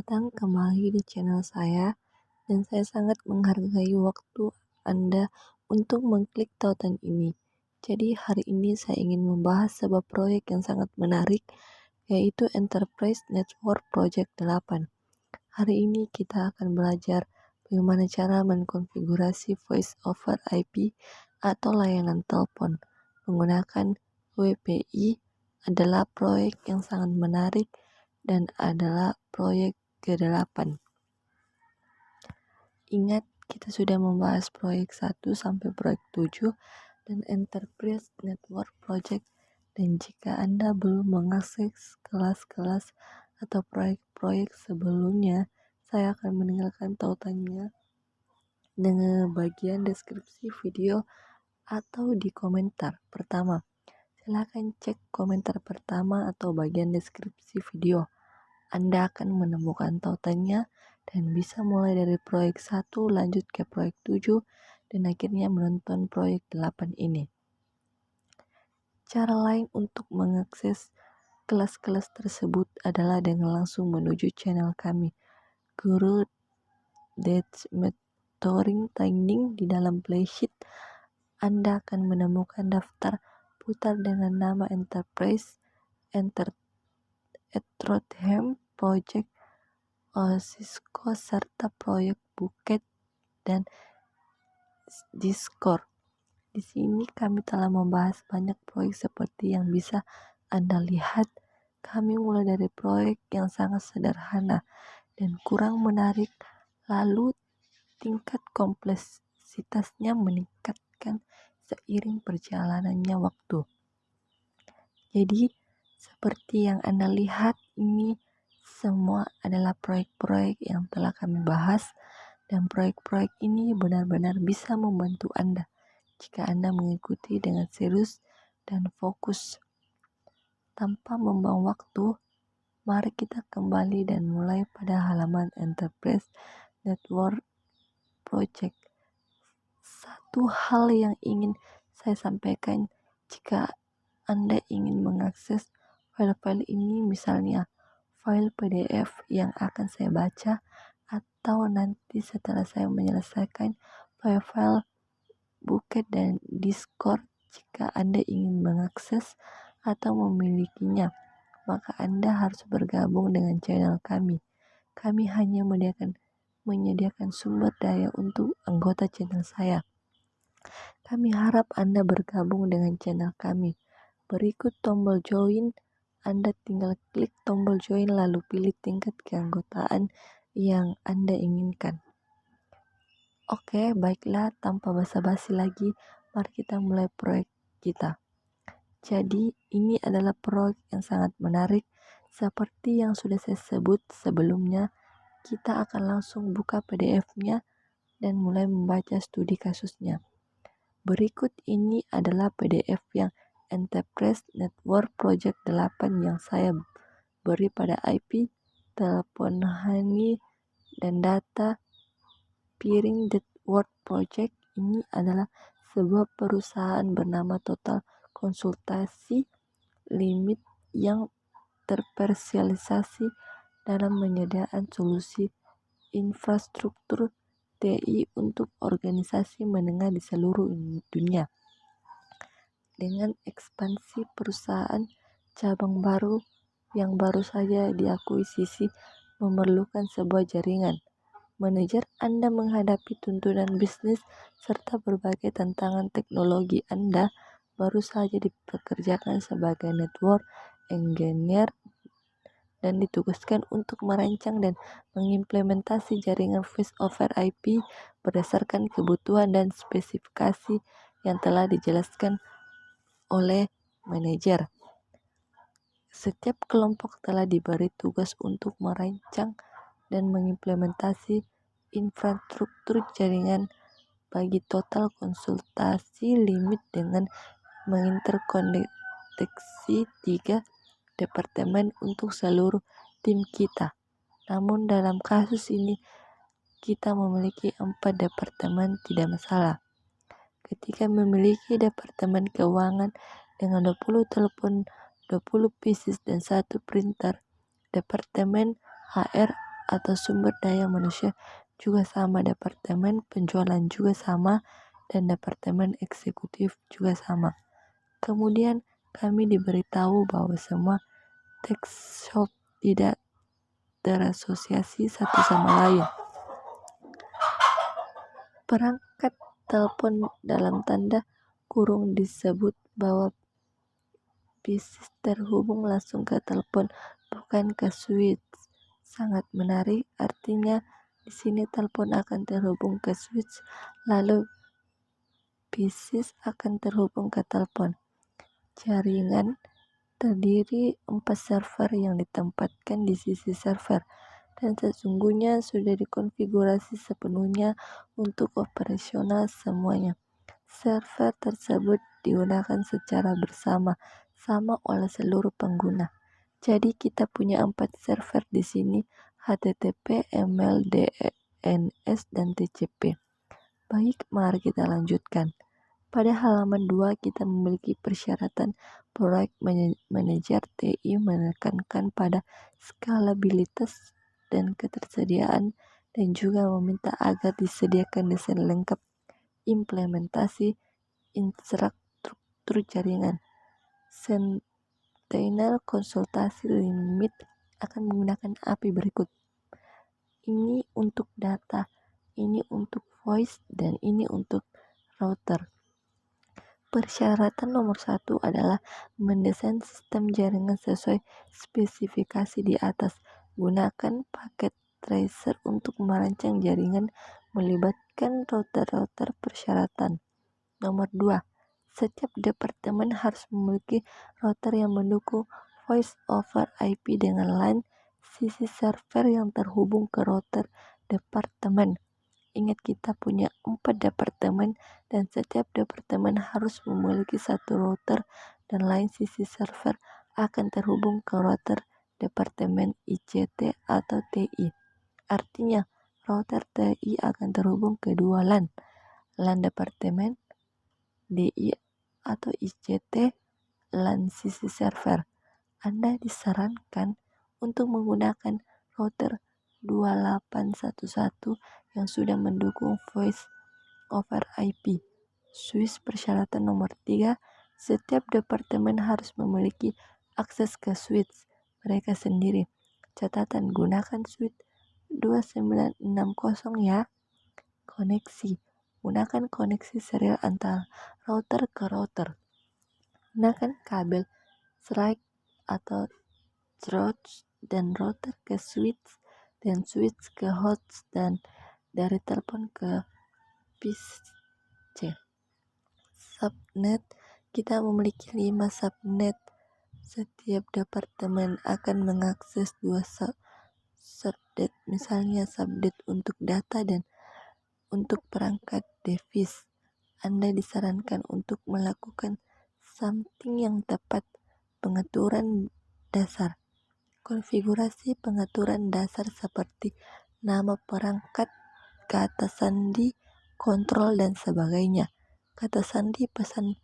datang kembali di channel saya dan saya sangat menghargai waktu Anda untuk mengklik tautan ini. Jadi hari ini saya ingin membahas sebuah proyek yang sangat menarik, yaitu Enterprise Network Project 8. Hari ini kita akan belajar bagaimana cara mengkonfigurasi voice over IP atau layanan telepon menggunakan WPI. Adalah proyek yang sangat menarik dan adalah proyek ke-8. Ingat, kita sudah membahas proyek 1 sampai proyek 7 dan Enterprise Network Project, dan jika Anda belum mengakses kelas-kelas atau proyek-proyek sebelumnya, saya akan meninggalkan tautannya dengan bagian deskripsi video atau di komentar pertama. Silahkan cek komentar pertama atau bagian deskripsi video. Anda akan menemukan tautannya dan bisa mulai dari proyek 1 lanjut ke proyek 7 dan akhirnya menonton proyek 8 ini. Cara lain untuk mengakses kelas-kelas tersebut adalah dengan langsung menuju channel kami, Guru Dutch Mentoring Training. Di dalam playlist Anda akan menemukan daftar putar dengan nama Enterprise, Etrotham Project, Cisco, serta proyek Buket dan Discord. Di sini kami telah membahas banyak proyek seperti yang bisa Anda lihat. Kami mulai dari proyek yang sangat sederhana dan kurang menarik, lalu tingkat kompleksitasnya meningkatkan seiring perjalanannya waktu. Jadi, seperti yang Anda lihat, ini semua adalah proyek-proyek yang telah kami bahas, dan proyek-proyek ini benar-benar bisa membantu Anda jika Anda mengikuti dengan serius dan fokus. Tanpa membuang waktu, mari kita kembali dan mulai pada halaman Enterprise Network Project. Satu hal yang ingin saya sampaikan, jika Anda ingin mengakses file-file ini, misalnya file PDF yang akan saya baca, atau nanti setelah saya menyelesaikan file-file Buket dan Discord, jika Anda ingin mengakses atau memilikinya, maka Anda harus bergabung dengan channel kami. Kami hanya menyediakan sumber daya untuk anggota channel saya. Kami harap Anda bergabung dengan channel kami. Berikut tombol join. Anda tinggal klik tombol join lalu pilih tingkat keanggotaan yang Anda inginkan. Oke, baiklah, tanpa basa-basi lagi, mari kita mulai proyek kita. Jadi, ini adalah proyek yang sangat menarik. Seperti yang sudah saya sebut sebelumnya, kita akan langsung buka PDF-nya dan mulai membaca studi kasusnya. Berikut ini adalah PDF yang Enterprise Network Project 8 yang saya beri pada IP, telepon honey, dan data. Piring Network Project ini adalah sebuah perusahaan bernama Total Konsultasi Limit yang terspesialisasi dalam menyediakan solusi infrastruktur TI untuk organisasi menengah di seluruh dunia. Dengan ekspansi perusahaan cabang baru yang baru saja diakuisisi memerlukan sebuah jaringan, manajer Anda menghadapi tuntutan bisnis serta berbagai tantangan teknologi. Anda baru saja dipekerjakan sebagai network engineer dan ditugaskan untuk merancang dan mengimplementasi jaringan voice over IP berdasarkan kebutuhan dan spesifikasi yang telah dijelaskan oleh manajer. Setiap kelompok telah diberi tugas untuk merancang dan mengimplementasi infrastruktur jaringan bagi Total Konsultasi Limit dengan menginterkoneksi 3 departemen untuk seluruh tim kita. Namun dalam kasus ini kita memiliki 4 departemen, tidak masalah. Ketika memiliki departemen keuangan dengan 20 telepon, 20 PCs dan 1 printer, departemen HR atau sumber daya manusia juga sama, departemen penjualan juga sama, dan departemen eksekutif juga sama. Kemudian kami diberitahu bahwa semua tech shop tidak terasosiasi satu sama lain. Perangkat telepon dalam tanda kurung disebut bahwa bisnis terhubung langsung ke telepon, bukan ke switch. Sangat menarik, artinya di sini telepon akan terhubung ke switch, lalu bisnis akan terhubung ke telepon. Jaringan terdiri 4 server yang ditempatkan di sisi server, dan sesungguhnya sudah dikonfigurasi sepenuhnya untuk operasional semuanya. Server tersebut digunakan secara bersama-sama oleh seluruh pengguna. Jadi kita punya 4 server di sini, HTTP, email, DNS, dan TCP. Baik, mari kita lanjutkan. Pada halaman 2 kita memiliki persyaratan proyek manajer TI menekankan pada skalabilitas dan ketersediaan, dan juga meminta agar disediakan desain lengkap implementasi infrastruktur jaringan. Sentinel konsultasi limit akan menggunakan API berikut. Ini untuk data, ini untuk voice, dan ini untuk router. Persyaratan nomor 1 adalah mendesain sistem jaringan sesuai spesifikasi di atas. Gunakan paket tracer untuk merancang jaringan melibatkan router-router persyaratan. Nomor 2, setiap departemen harus memiliki router yang mendukung voice over IP dengan LAN sisi server yang terhubung ke router departemen. Ingat, kita punya 4 departemen dan setiap departemen harus memiliki satu router dan lain sisi server akan terhubung ke router departemen ICT atau TI. Artinya, router TI akan terhubung ke dua LAN departemen, DI atau ICT, LAN sisi server. Anda disarankan untuk menggunakan router 2811 yang sudah mendukung voice over IP. Switch persyaratan nomor 3, setiap departemen harus memiliki akses ke switch mereka sendiri. Catatan, gunakan switch 2960 ya. Koneksi, gunakan koneksi serial antara router ke router. Gunakan kabel strike atau through dan router ke switch, dan switch ke host, dan dari telepon ke PC. Subnet, kita memiliki 5 subnet. Setiap departemen akan mengakses 2 subnet, misalnya subnet untuk data dan untuk perangkat device. Anda disarankan untuk melakukan something yang tepat. Pengaturan dasar. Konfigurasi pengaturan dasar seperti nama perangkat, kata sandi, kontrol, dan sebagainya. Kata sandi pesan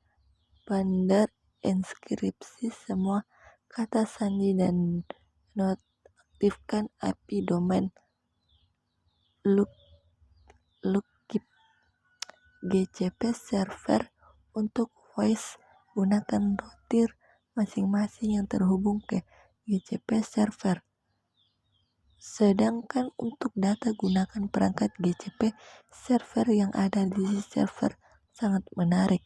bandar, inskripsi semua kata sandi, dan nonaktifkan IP domain lookkeep. GCP server untuk voice, gunakan router masing-masing yang terhubung ke GCP server. Sedangkan untuk data, gunakan perangkat GCP server yang ada di server. Sangat menarik.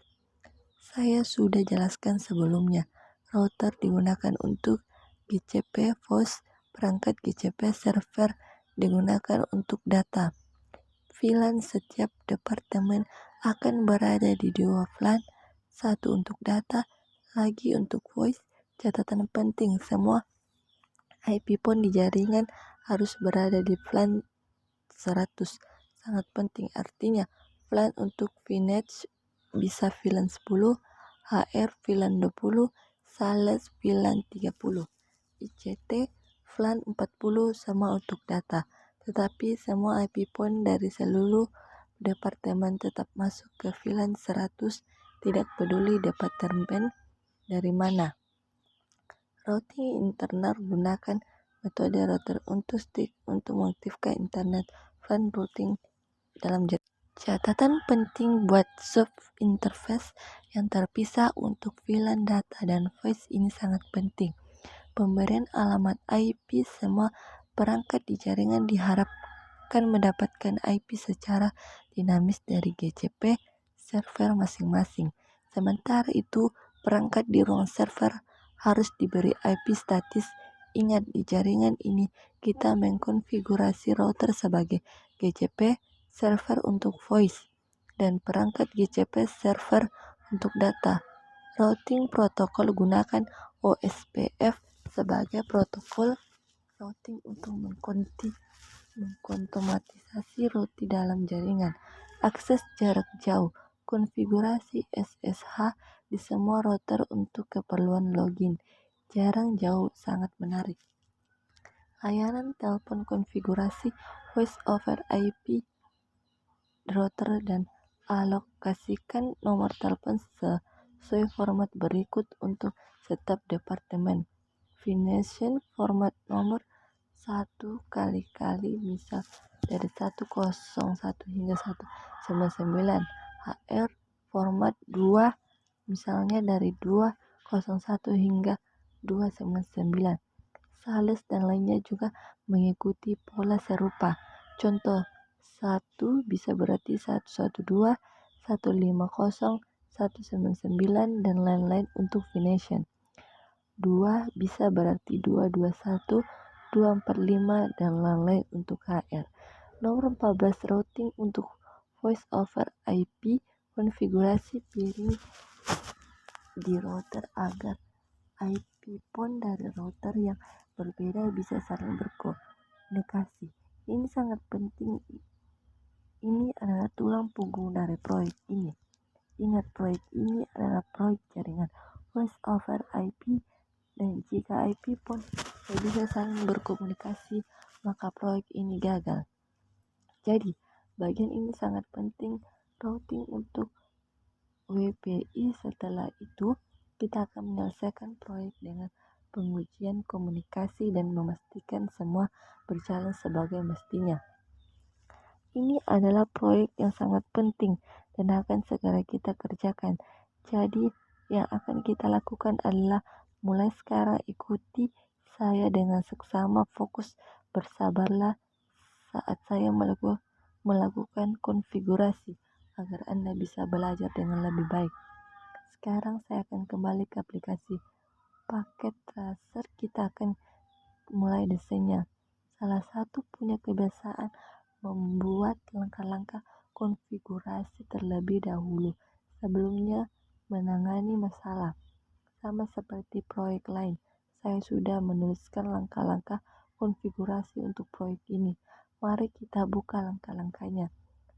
Saya sudah jelaskan sebelumnya. Router digunakan untuk GCP voice, perangkat GCP server digunakan untuk data. VLAN, setiap departemen akan berada di 2 VLAN, satu untuk data, lagi untuk voice. Catatan penting, semua IP phone di jaringan harus berada di VLAN 100. Sangat penting, artinya VLAN untuk VNet bisa VLAN 10, HR VLAN 20, Sales VLAN 30, ICT VLAN 40 sama untuk data. Tetapi semua IP phone dari seluruh departemen tetap masuk ke VLAN 100, tidak peduli departemen dari mana. Routing internal, gunakan metode router untuk stick untuk mengaktifkan internet VLAN routing dalam jaringan. Catatan penting buat sub interface yang terpisah untuk VLAN data dan voice ini sangat penting. Pemberian alamat IP semua perangkat di jaringan diharapkan mendapatkan IP secara dinamis dari GCP server masing-masing. Sementara itu, perangkat di ruang server harus diberi IP statis. Ingat, di jaringan ini kita mengkonfigurasi router sebagai GCP server untuk voice dan perangkat GCP server untuk data. Routing protokol gunakan OSPF sebagai protokol routing untuk mengkontomatisasi routing dalam jaringan. Akses jarak jauh, konfigurasi SSH di semua router untuk keperluan login. Jarak jauh sangat menarik. Layanan telepon konfigurasi voice over IP router dan alokasikan nomor telepon sesuai format berikut untuk setiap departemen. Fination format nomor 1 kali misal dari 101 hingga 199. HR format 2 misalnya dari 201 hingga 299. Sales dan lainnya juga mengikuti pola serupa. Contoh 1 bisa berarti 112, 150, 199 dan lain-lain untuk Fination. 2 bisa berarti 221, 245 dan lain-lain untuk HR. Nomor 14 routing untuk voice over IP, konfigurasi piring di router agar IP pon dari router yang berbeda bisa saling berkomunikasi. Ini sangat penting. Ini adalah tulang punggung dari proyek ini. Ingat, proyek ini adalah proyek jaringan voice over IP, dan jika IP pon tidak bisa saling berkomunikasi, maka proyek ini gagal. Jadi, bagian ini sangat penting, routing untuk WPI. Setelah itu, kita akan menyelesaikan proyek dengan pengujian komunikasi dan memastikan semua berjalan sebagai mestinya. Ini adalah proyek yang sangat penting dan akan segera kita kerjakan. Jadi, yang akan kita lakukan adalah mulai sekarang ikuti saya dengan seksama, fokus, bersabarlah saat saya melakukan konfigurasi agar Anda bisa belajar dengan lebih baik. Sekarang saya akan kembali ke aplikasi paket tracer. Kita akan mulai desainnya. Salah satu punya kebiasaan membuat langkah-langkah konfigurasi terlebih dahulu sebelumnya menangani masalah. Sama seperti proyek lain, saya sudah menuliskan langkah-langkah konfigurasi untuk proyek ini. Mari kita buka langkah-langkahnya.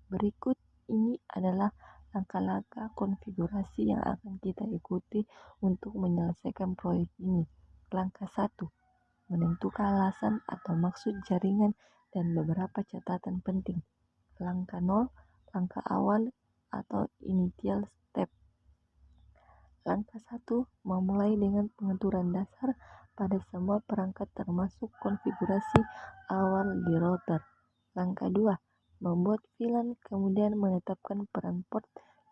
Berikut ini adalah langkah-langkah konfigurasi yang akan kita ikuti untuk menyelesaikan proyek ini. Langkah 1. Menentukan alasan atau maksud jaringan dan beberapa catatan penting. Langkah 0. Langkah awal atau initial step. Langkah 1. Memulai dengan pengaturan dasar pada semua perangkat termasuk konfigurasi awal di router. Langkah 2. Membuat VLAN, kemudian menetapkan peran port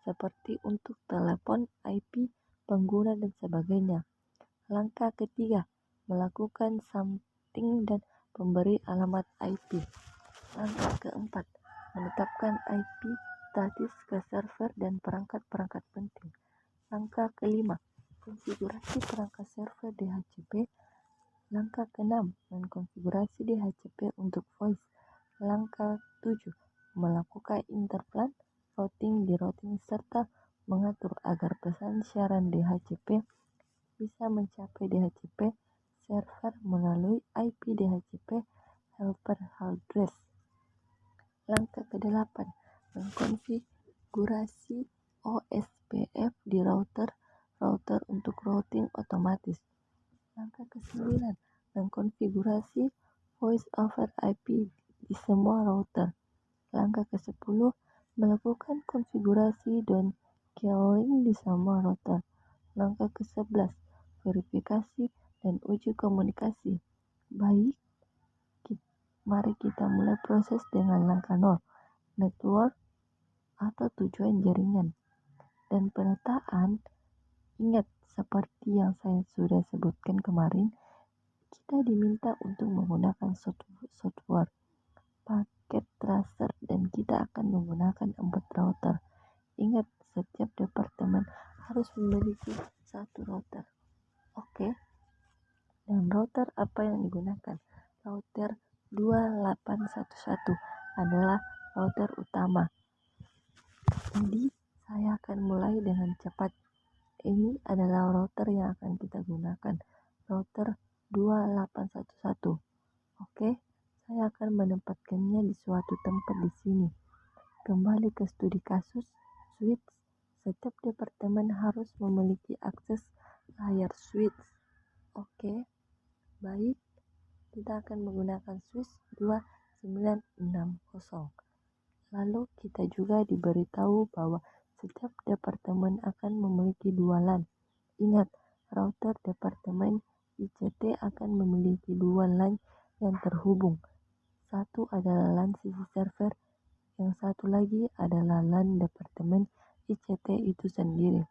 seperti untuk telepon, IP, pengguna, dan sebagainya. Langkah ketiga, melakukan sampling dan memberi alamat IP. Langkah keempat, menetapkan IP statis ke server dan perangkat-perangkat penting. Langkah kelima, konfigurasi perangkat server DHCP. Langkah keenam, mengkonfigurasi DHCP untuk voice. Langkah 7, melakukan interplan routing di routing serta mengatur agar pesan siaran DHCP bisa mencapai DHCP server melalui IP DHCP helper address. Langkah ke-8, mengkonfigurasi OSPF di router untuk routing otomatis. Langkah ke-9, mengkonfigurasi voice over IP di semua router. Langkah ke-10, melakukan konfigurasi downscaling di semua router. Langkah ke-11, verifikasi dan uji komunikasi, baik Mari kita mulai proses dengan langkah 0, network atau tujuan jaringan. Dan penataan, ingat seperti yang saya sudah sebutkan kemarin, kita diminta untuk menggunakan software, paket tracer, dan kita akan menggunakan 4 router. Ingat, setiap departemen harus memiliki satu router. Oke. Dan router apa yang digunakan? Router 2811 adalah router utama. Jadi, saya akan mulai dengan cepat. Ini adalah router yang akan kita gunakan. Router 2811. Oke, saya akan menempatkannya di suatu tempat di sini. Kembali ke studi kasus, switch. Setiap departemen harus memiliki akses layar switch. Oke, baik. Kita akan menggunakan switch 2960. Lalu kita juga diberitahu bahwa setiap departemen akan memiliki 2 LAN. Ingat, router departemen ICT akan memiliki 2 LAN yang terhubung. Satu adalah LAN sisi server, yang satu lagi adalah LAN departemen ICT itu sendiri.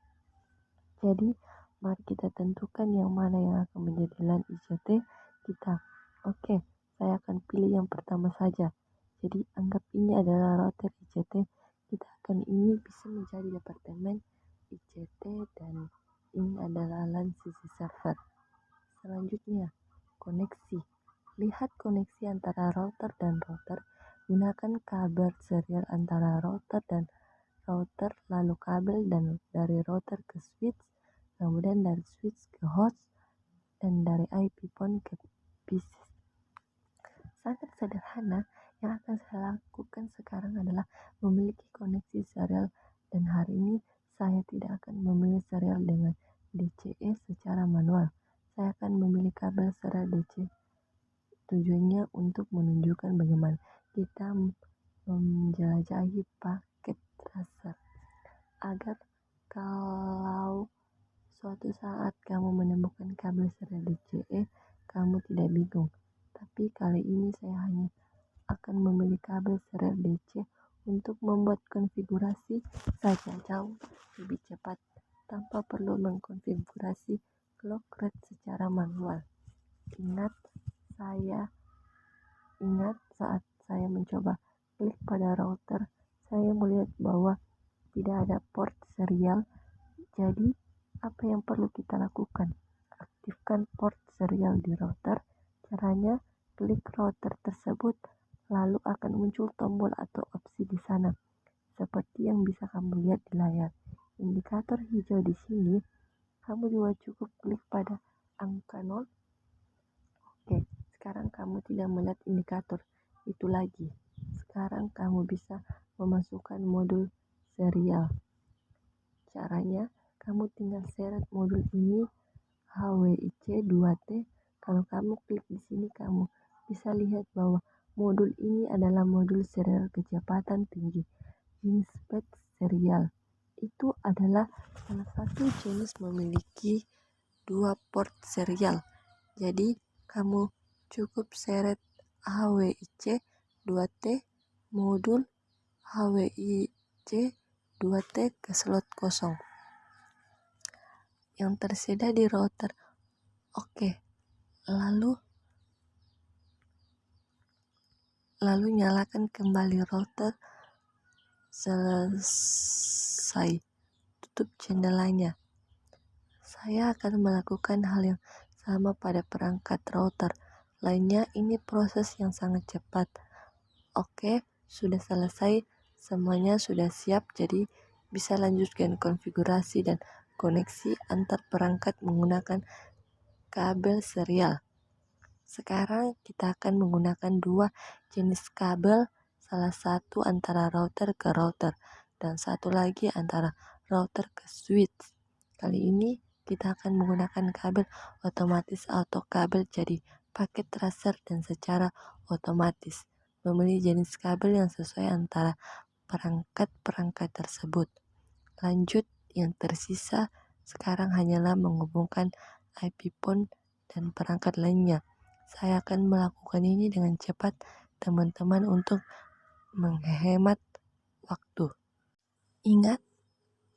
Jadi, mari kita tentukan yang mana yang akan menjadi LAN ICT kita. Oke, saya akan pilih yang pertama saja. Jadi, anggap ini adalah router ICT. Kita akan ini bisa menjadi departemen ICT dan ini adalah LAN sisi server. Selanjutnya, koneksi. Lihat koneksi antara router dan router. Gunakan kabel serial antara router dan router, lalu kabel dan dari router ke switch, kemudian dari switch ke host, dan dari IP phone ke PC. Sangat sederhana. Yang akan saya lakukan sekarang adalah memiliki koneksi serial, dan hari ini saya tidak akan memilih serial dengan DCE secara manual. Saya akan memilih kabel serial DC. Tujuannya untuk menunjukkan bagaimana kita menjelajahi paket tracer, agar kalau suatu saat kamu menemukan kabel serial DCE, kamu tidak bingung. Tapi kali ini saya hanya akan memilih kabel serial DC untuk membuat konfigurasi saja jauh lebih cepat tanpa perlu mengkonfigurasi clock rate secara manual. Ingat saat saya mencoba klik pada router, saya melihat bahwa tidak ada port serial. Jadi, apa yang perlu kita lakukan? Aktifkan port serial di router. Caranya, klik router tersebut, lalu akan muncul tombol atau opsi di sana, seperti yang bisa kamu lihat di layar. Indikator hijau di sini, kamu juga cukup klik pada angka 0. Oke, sekarang kamu tidak melihat indikator itu lagi. Sekarang kamu bisa memasukkan modul serial. Caranya, kamu tinggal seret modul ini HWIC 2T. Kalau kamu klik di sini, kamu bisa lihat bahwa modul ini adalah modul serial kecepatan tinggi. Inspect serial itu adalah salah satu jenis memiliki 2 port serial. Jadi, kamu cukup seret HWIC 2T modul HWIC 2T ke slot kosong yang tersedia di router. Oke, lalu nyalakan kembali router. Selesai, tutup jendelanya. Saya akan melakukan hal yang sama pada perangkat router lainnya. Ini proses yang sangat cepat. Oke, sudah selesai. Semuanya sudah siap, jadi bisa lanjutkan konfigurasi dan koneksi antar perangkat menggunakan kabel serial. Sekarang kita akan menggunakan 2 jenis kabel, salah satu antara router ke router dan satu lagi antara router ke switch. Kali ini kita akan menggunakan kabel otomatis atau kabel jadi paket tracer dan secara otomatis memilih jenis kabel yang sesuai antara perangkat-perangkat tersebut. Lanjut, yang tersisa sekarang hanyalah menghubungkan IP phone dan perangkat lainnya. Saya akan melakukan ini dengan cepat teman-teman untuk menghemat waktu. Ingat,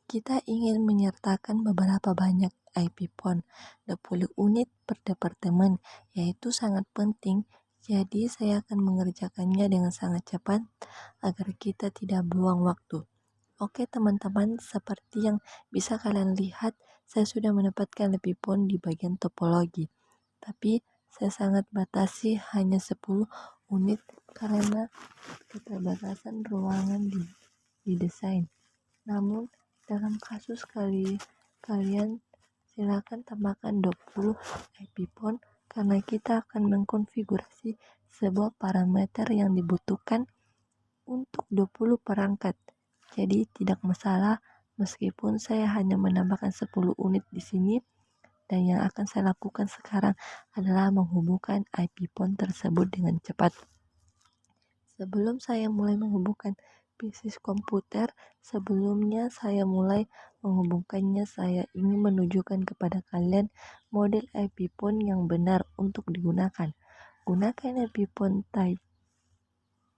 kita ingin menyertakan beberapa banyak IP PON 20 unit per departemen, yaitu sangat penting. Jadi saya akan mengerjakannya dengan sangat cepat agar kita tidak buang waktu. Oke teman-teman, seperti yang bisa kalian lihat, saya sudah mendapatkan lebih PON di bagian topologi. Tapi saya sangat batasi hanya 10 unit karena keterbatasan ruangan di desain. Namun dalam kasus kalian silakan tambahkan 20 IP PON karena kita akan mengkonfigurasi sebuah parameter yang dibutuhkan untuk 20 perangkat. Jadi tidak masalah meskipun saya hanya menambahkan 10 unit di sini, dan yang akan saya lakukan sekarang adalah menghubungkan IP PON tersebut dengan cepat. Sebelum saya mulai menghubungkan bisnis komputer, sebelumnya saya mulai menghubungkannya, saya ingin menunjukkan kepada kalian model IP PON yang benar untuk digunakan. Gunakan IP PON type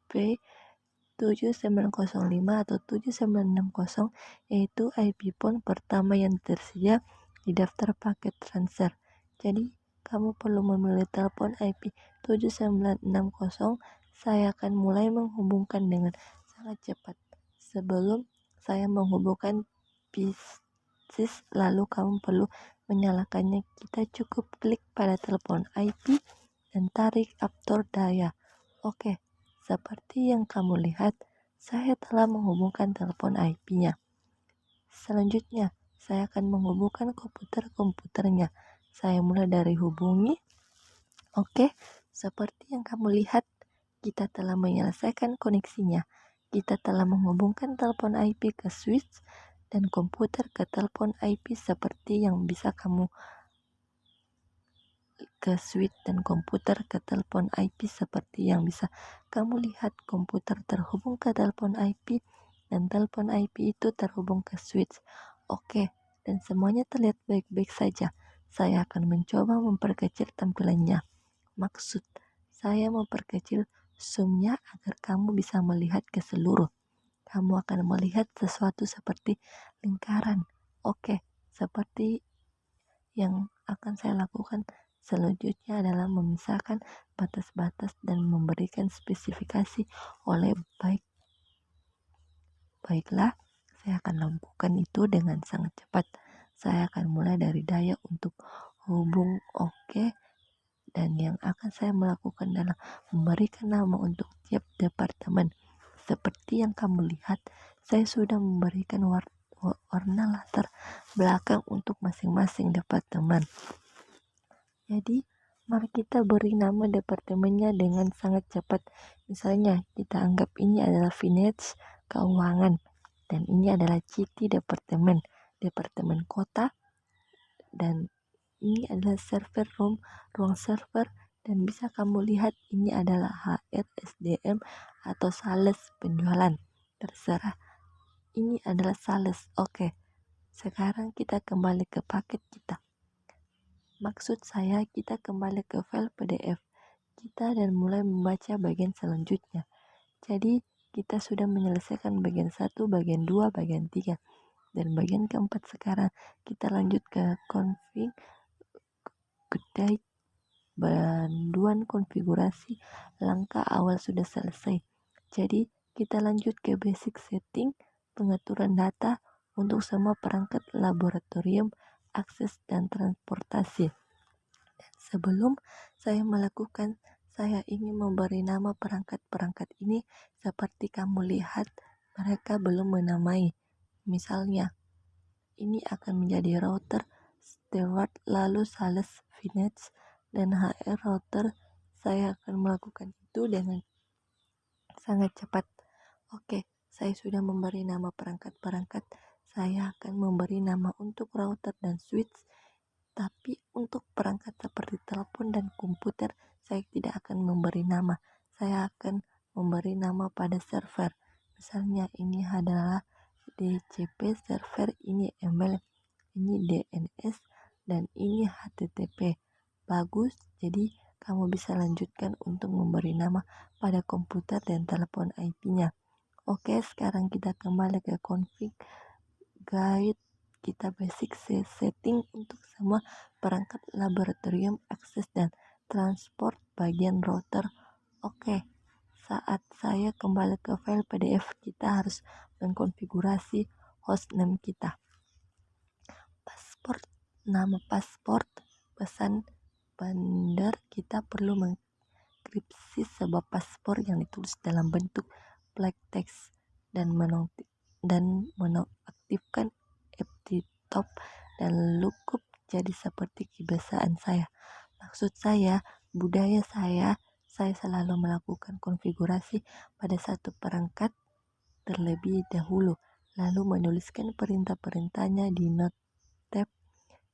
P7905 atau 7960, yaitu IP PON pertama yang tersedia di daftar paket transfer. Jadi kamu perlu memilih telepon IP 7960. Saya akan mulai menghubungkan dengan sangat cepat. Sebelum saya menghubungkan bisnis, lalu kamu perlu menyalakannya. Kita cukup klik pada telepon IP dan tarik after daya. Oke, seperti yang kamu lihat, saya telah menghubungkan telepon IP-nya. Selanjutnya, saya akan menghubungkan komputernya. Saya mulai dari hubungi. Oke, seperti yang kamu lihat, kita telah menyelesaikan koneksinya. Kita telah menghubungkan telepon IP ke switch dan komputer ke telepon IP seperti yang bisa kamu ke switch dan komputer ke telepon IP seperti yang bisa kamu lihat. Komputer terhubung ke telepon IP dan telepon IP itu terhubung ke switch. Oke, dan semuanya terlihat baik-baik saja. Saya akan mencoba memperkecil tampilannya. Maksud saya memperkecil zoomnya agar kamu bisa melihat ke seluruh. Kamu akan melihat sesuatu seperti lingkaran. Oke, seperti yang akan saya lakukan selanjutnya adalah memisahkan batas-batas dan memberikan spesifikasi oleh baiklah, saya akan lakukan itu dengan sangat cepat. Saya akan mulai dari daya untuk hubung. Oke, dan yang akan saya melakukan adalah memberikan nama untuk tiap departemen. Seperti yang kamu lihat, saya sudah memberikan warna latar belakang untuk masing-masing departemen. Jadi, mari kita beri nama departemennya dengan sangat cepat. Misalnya, kita anggap ini adalah finance, keuangan, dan ini adalah CT departemen kota, dan ini adalah server room, ruang server, dan bisa kamu lihat ini adalah HR, SDM, atau sales, penjualan. Terserah. Ini adalah sales. Oke. Sekarang kita kembali ke paket kita. Maksud saya kita kembali ke file PDF kita dan mulai membaca bagian selanjutnya. Jadi kita sudah menyelesaikan bagian 1, bagian 2, bagian 3. Dan bagian keempat sekarang kita lanjut ke config update. Banduan konfigurasi langkah awal sudah selesai. Jadi kita lanjut ke basic setting, pengaturan data untuk semua perangkat laboratorium, akses dan transportasi. Dan sebelum saya melakukan, saya ingin memberi nama perangkat-perangkat ini. Seperti kamu lihat, mereka belum menamai. Misalnya, ini akan menjadi router steward, lalu sales, finance, dan HR router. Saya akan melakukan itu dengan sangat cepat. Oke, saya sudah memberi nama perangkat-perangkat. Saya akan memberi nama untuk router dan switch. Tapi untuk perangkat seperti telepon dan komputer, saya tidak akan memberi nama. Saya akan memberi nama pada server. Misalnya ini adalah DCP server, ini email, ini DNS, dan ini HTTP. Bagus, jadi kamu bisa lanjutkan untuk memberi nama pada komputer dan telepon IP-nya. Oke, sekarang kita kembali ke config guide. Kita basic setting untuk semua perangkat laboratorium, akses dan transport bagian router. Oke, saat saya kembali ke file PDF, kita harus mengkonfigurasi hostname kita. Paspor, nama paspor, pesan bandar. Kita perlu mengenkripsi sebuah paspor yang ditulis dalam bentuk plain text dan menonaktifkan ftstop dan lookup jadi seperti kebiasaan saya. Maksud saya, budaya saya selalu melakukan konfigurasi pada satu perangkat terlebih dahulu, lalu menuliskan perintah-perintahnya di notetab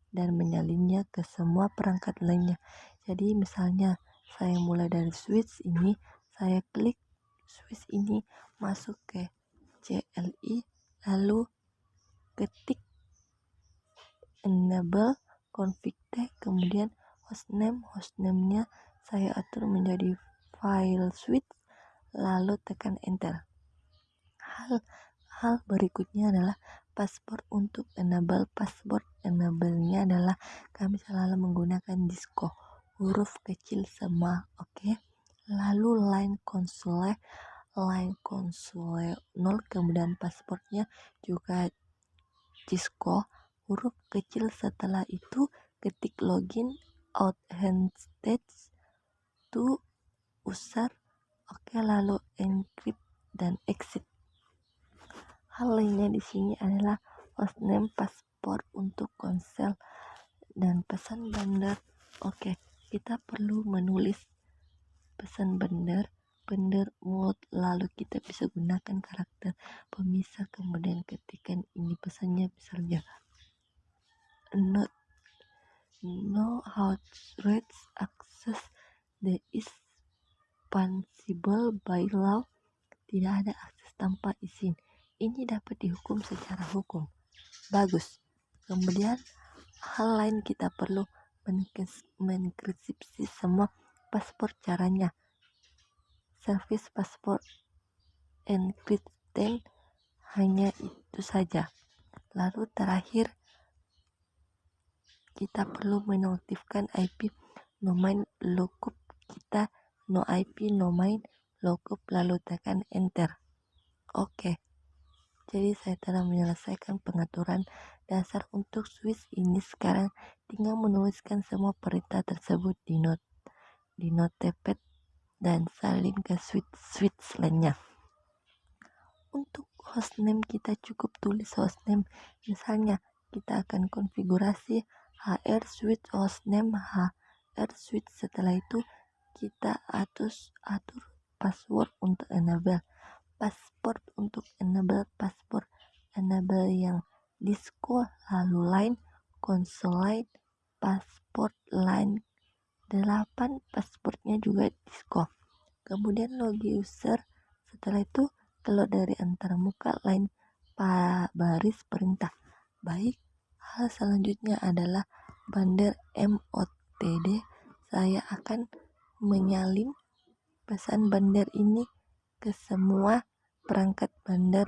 dan menyalinnya ke semua perangkat lainnya. Jadi misalnya saya mulai dari switch ini, saya klik switch ini, masuk ke CLI, lalu ketik enable config tag, kemudian hostname-nya saya atur menjadi file switch, lalu tekan enter. Hal berikutnya adalah password. Untuk enable password, enable-nya adalah kami selalu menggunakan disco, huruf kecil semua, oke. Lalu line console 0, kemudian passwordnya juga disco, huruf kecil. Setelah itu ketik login authenticate to user, oke, lalu encrypt dan exit. Hal lainnya di sini adalah hostname, paspor untuk konsel dan pesan bandar. Oke, kita perlu menulis pesan bandar mode, lalu kita bisa gunakan karakter pemisah, kemudian ketikkan ini pesannya, misalnya not know how to read access the is punishable by law. Tidak ada akses tanpa izin. Ini dapat dihukum secara hukum. Bagus. Kemudian hal lain, kita perlu menenkripsi semua paspor. Caranya service password encryption, hanya itu saja. Lalu terakhir kita perlu menonaktifkan IP domain lookup. Kita no IP domain lookup, lalu tekan enter. Oke, jadi saya telah menyelesaikan pengaturan dasar untuk switch ini. Sekarang tinggal menuliskan semua perintah tersebut di notepad dan salin ke switch lainnya. Untuk hostname kita cukup tulis hostname. Misalnya kita akan konfigurasi HR switch hostname HR switch. Setelah itu kita atur password untuk enable. Password untuk enable password enable yang disco, lalu line console password line 8, passwordnya juga disco. Kemudian logi user. Setelah itu keluar dari antara muka line baris perintah. Baik, hal selanjutnya adalah bandar MOTD. Saya akan menyalin pesan bandar ini ke semua perangkat bandar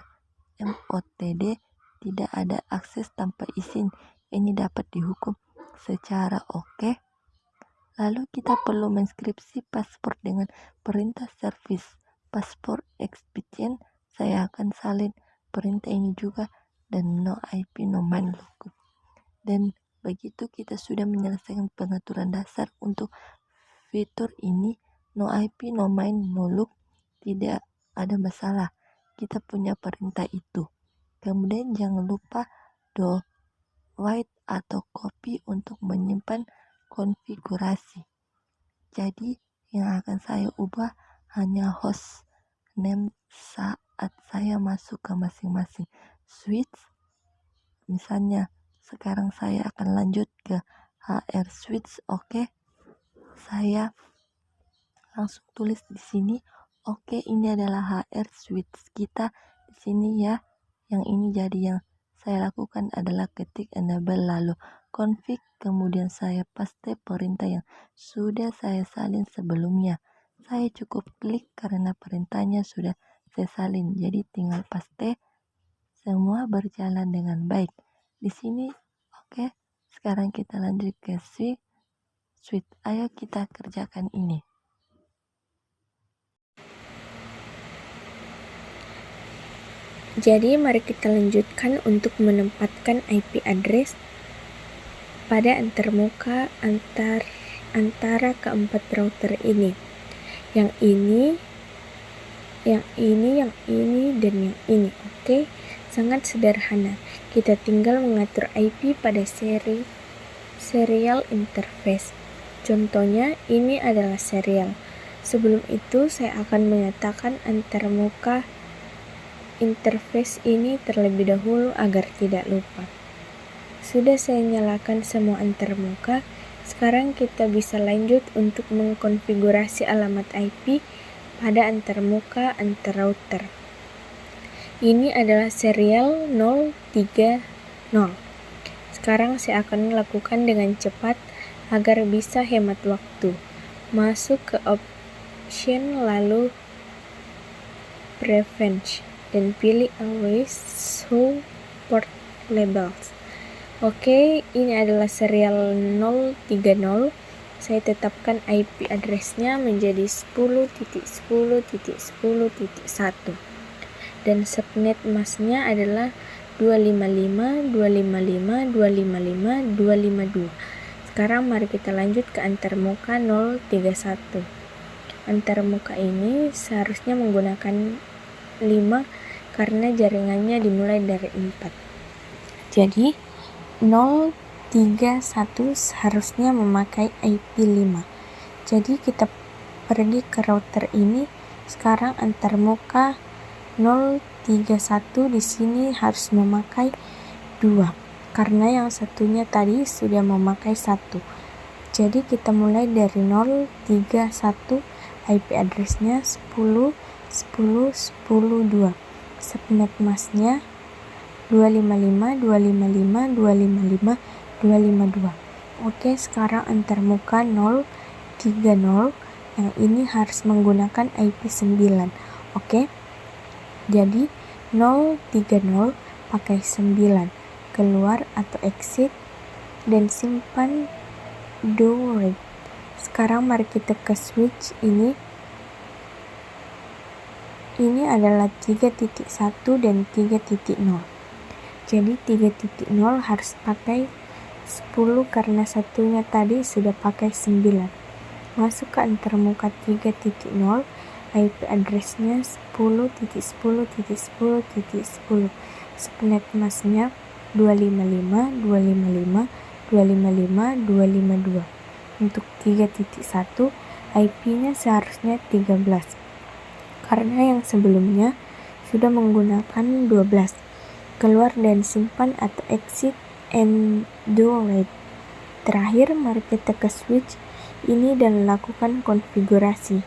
MOTD. Tidak ada akses tanpa izin. Ini dapat dihukum secara oke. Lalu kita perlu menenskripsi paspor dengan perintah service paspor expedient. Saya akan salin perintah ini juga, dan no IP domain lookup. Dan begitu kita sudah menyelesaikan pengaturan dasar untuk fitur ini. No IP domain no look, tidak ada masalah, kita punya perintah itu. Kemudian jangan lupa do write atau copy untuk menyimpan konfigurasi. Jadi yang akan saya ubah hanya host name saat saya masuk ke masing-masing switch. Misalnya sekarang saya akan lanjut ke HR switch. Oke, saya langsung tulis di sini. Oke, ini adalah HR switch kita di sini ya. Yang ini jadi yang saya lakukan adalah ketik enable, lalu config, kemudian saya paste perintah yang sudah saya salin sebelumnya. Saya cukup klik karena perintahnya sudah saya salin, jadi tinggal paste. Semua berjalan dengan baik. Di sini, oke. Sekarang kita lanjut ke switch. Ayo kita kerjakan ini. Jadi mari kita lanjutkan untuk menempatkan IP address pada antarmuka antara keempat router ini. Yang ini, dan yang ini. Oke, sangat sederhana. Kita tinggal mengatur IP pada serial interface. Contohnya, ini adalah serial. Sebelum itu, saya akan menyatakan antarmuka interface ini terlebih dahulu agar tidak lupa. Sudah saya nyalakan semua antarmuka. Sekarang kita bisa lanjut untuk mengkonfigurasi alamat IP pada antarmuka antar router. Ini adalah serial 030. Sekarang saya akan lakukan dengan cepat agar bisa hemat waktu. Masuk ke option lalu preference dan pilih always show port labels. Oke, ini adalah serial 030. Saya tetapkan IP address-nya menjadi 10.10.10.1 dan subnet mask-nya adalah 255.255.255.252. Sekarang mari kita lanjut ke antarmuka 031. Antarmuka ini seharusnya menggunakan 5 karena jaringannya dimulai dari 4. Jadi 031 seharusnya memakai IP 5. Jadi kita pergi ke router ini. Sekarang antarmuka 031 di sini harus memakai 2 karena yang satunya tadi sudah memakai 1. Jadi kita mulai dari 031, IP address-nya 10.10.10.2. Subnet mask-nya 255.255.255.252. Oke, sekarang antarmuka 030 yang ini harus menggunakan IP 9. Oke. Jadi 030 pakai 9, keluar atau exit dan simpan do read. Sekarang mari kita ke switch ini. Ini adalah 3.1 dan 3.0. Jadi 3.0 harus pakai 10 karena satunya tadi sudah pakai 9. Masuk ke antarmuka 3.0, IP address-nya 10.10.10.10. Subnet mask-nya 255.255.255.252. Untuk 3.1, IP-nya seharusnya 13. Karena yang sebelumnya sudah menggunakan 12. Keluar dan simpan atau exit and do read. Terakhir, mari kita ke switch ini dan lakukan konfigurasi.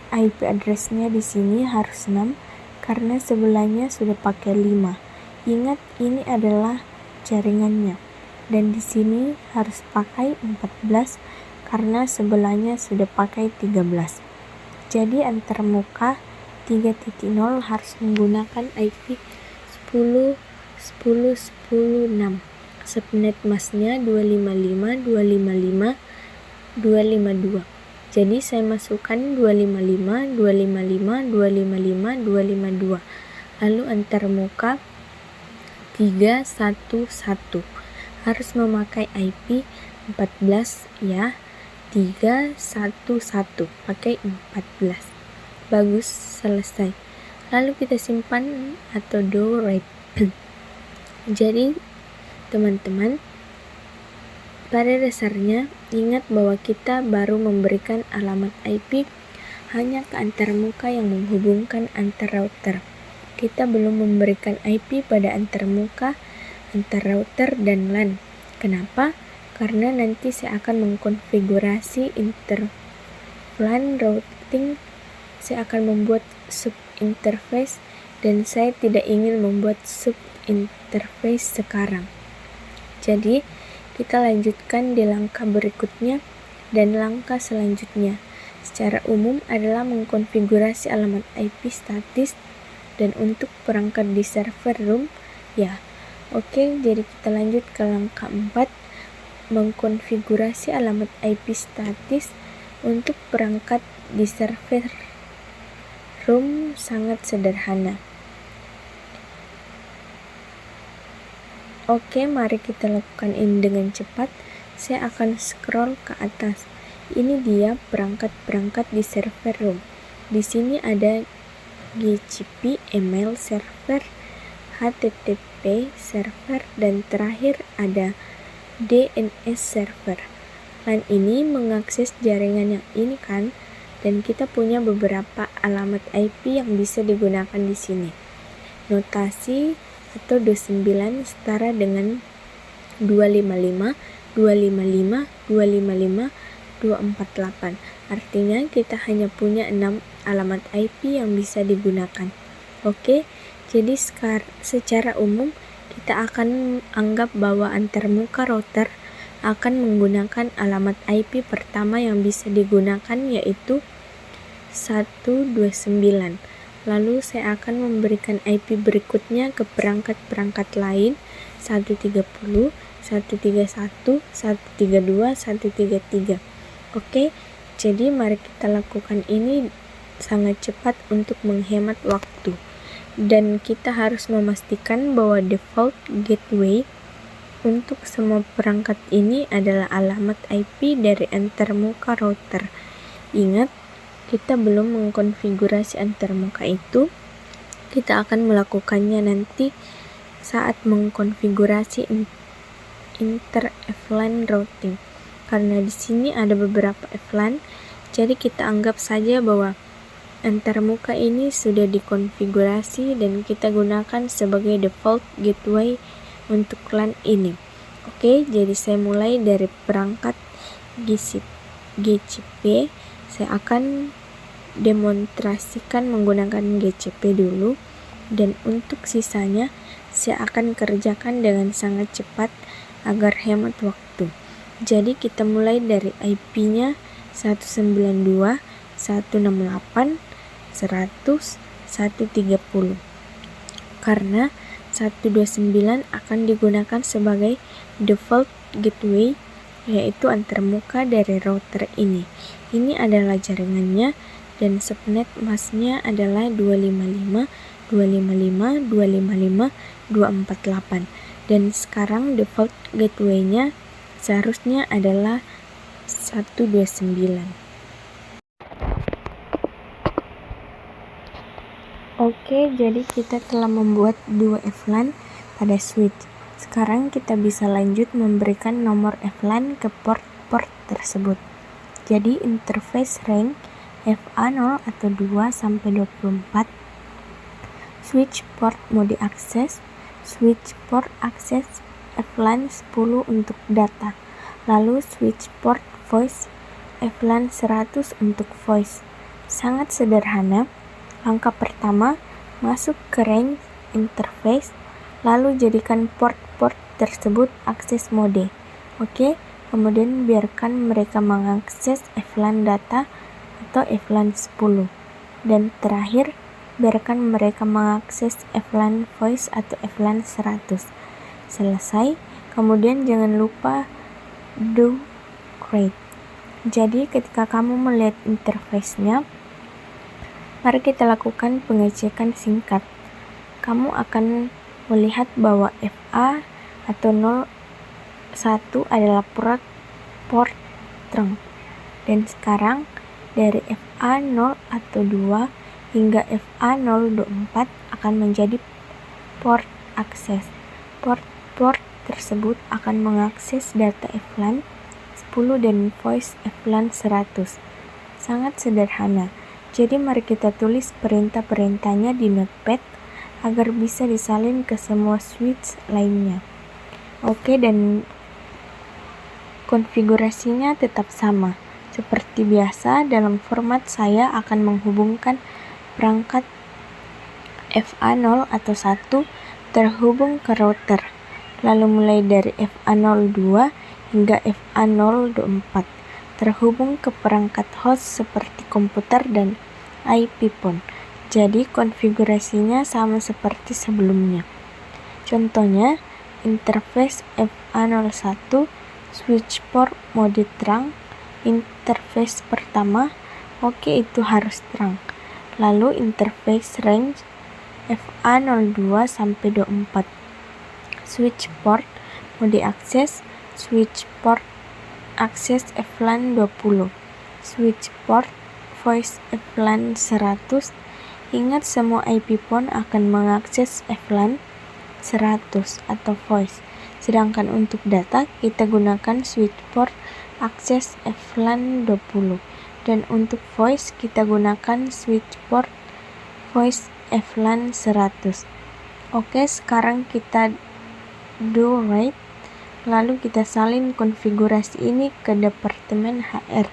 IP address-nya di sini harus 6 karena sebelahnya sudah pakai 5. Ingat, ini adalah jaringannya. Dan di sini harus pakai 14 karena sebelahnya sudah pakai 13. Jadi antarmuka 3.0 harus menggunakan IP 10.10.10.6. Subnet mask-nya 255.255.252. Jadi saya masukkan 255.255.255.252. Lalu antarmuka 311 harus memakai IP 14 ya. 311 pakai 14. Bagus, selesai. Lalu kita simpan atau do read. Jadi teman-teman, pada dasarnya ingat bahwa kita baru memberikan alamat IP hanya ke antarmuka yang menghubungkan antar router. Kita belum memberikan IP pada antarmuka antar router dan LAN. Kenapa? Karena nanti saya akan mengkonfigurasi LAN routing. Saya akan membuat sub interface dan saya tidak ingin membuat sub interface sekarang. Jadi Kita lanjutkan di langkah berikutnya dan langkah selanjutnya. Secara umum adalah mengkonfigurasi alamat IP statis dan untuk perangkat di server room ya. Oke, jadi kita lanjut ke langkah 4, mengkonfigurasi alamat IP statis untuk perangkat di server room sangat sederhana. Oke, mari kita lakukan ini dengan cepat. Saya akan scroll ke atas. Ini dia perangkat-perangkat di server room. Di sini ada GCP, email server, HTTP server, dan terakhir ada DNS server. LAN ini mengakses jaringan yang ini kan, dan kita punya beberapa alamat IP yang bisa digunakan di sini. Notasi atau 29 setara dengan 255, 255, 255, 248. Artinya kita hanya punya 6 alamat IP yang bisa digunakan. Oke, jadi secara umum kita akan anggap bahwa antarmuka router akan menggunakan alamat IP pertama yang bisa digunakan yaitu 129. Lalu saya akan memberikan IP berikutnya ke perangkat-perangkat lain 130, 131, 132, 133. Oke, jadi mari kita lakukan ini sangat cepat untuk menghemat waktu. Dan kita harus memastikan bahwa default gateway untuk semua perangkat ini adalah alamat IP dari antarmuka router. Ingat, kita belum mengkonfigurasi antarmuka itu. Kita akan melakukannya nanti saat mengkonfigurasi inter VLAN routing. Karena di sini ada beberapa VLAN, jadi kita anggap saja bahwa antarmuka ini sudah dikonfigurasi dan kita gunakan sebagai default gateway untuk LAN ini. Oke, jadi saya mulai dari perangkat GCP. Saya akan demonstrasikan menggunakan GCP dulu, dan untuk sisanya saya akan kerjakan dengan sangat cepat agar hemat waktu. Jadi kita mulai dari IP-nya 192, 168, 100, 130. Karena 129 akan digunakan sebagai default gateway, yaitu antarmuka dari router ini. Ini adalah jaringannya dan subnet masknya adalah 255, 255, 255, 248. Dan sekarang default gateway-nya seharusnya adalah 129. Oke, jadi kita telah membuat 2 VLAN pada switch. Sekarang kita bisa lanjut memberikan nomor VLAN ke port-port tersebut. Jadi interface range FA0 atau 2 sampai 24, switch port mode akses, switch port akses VLAN 10 untuk data, lalu switch port voice VLAN 100 untuk voice. Sangat sederhana. Langkah pertama, masuk ke range interface, lalu jadikan port-port tersebut akses mode. Oke, kemudian biarkan mereka mengakses VLAN data atau VLAN 10. Dan terakhir, biarkan mereka mengakses VLAN voice atau VLAN 100. Selesai, kemudian jangan lupa do create. Jadi ketika kamu melihat interface-nya, mari kita lakukan pengecekan singkat. Kamu akan melihat bahwa FA atau 01 adalah port trunk. Dan sekarang dari FA0 atau 2 hingga FA024 akan menjadi port akses. Port tersebut akan mengakses data VLAN 10 dan voice VLAN 100. Sangat sederhana. Jadi mari kita tulis perintah-perintahnya di notepad agar bisa disalin ke semua switch lainnya. Oke, dan konfigurasinya tetap sama. Seperti biasa, dalam format saya akan menghubungkan perangkat FA0 atau 1 terhubung ke router. Lalu mulai dari FA02 hingga FA024 terhubung ke perangkat host seperti komputer dan IP phone. Jadi konfigurasinya sama seperti sebelumnya. Contohnya, interface FA01 switch port mode terang. Interface pertama, oke, itu harus terang. Lalu interface range FA02 sampai 24 switch port mode akses, switch port akses FLAN 20, switch port voice FLAN 100. Ingat, semua IP phone akan mengakses FLAN 100 atau voice. Sedangkan untuk data kita gunakan switch port akses FLAN 20 dan untuk voice kita gunakan switch port voice FLAN 100. Oke, sekarang kita do right, lalu kita salin konfigurasi ini ke departemen HR.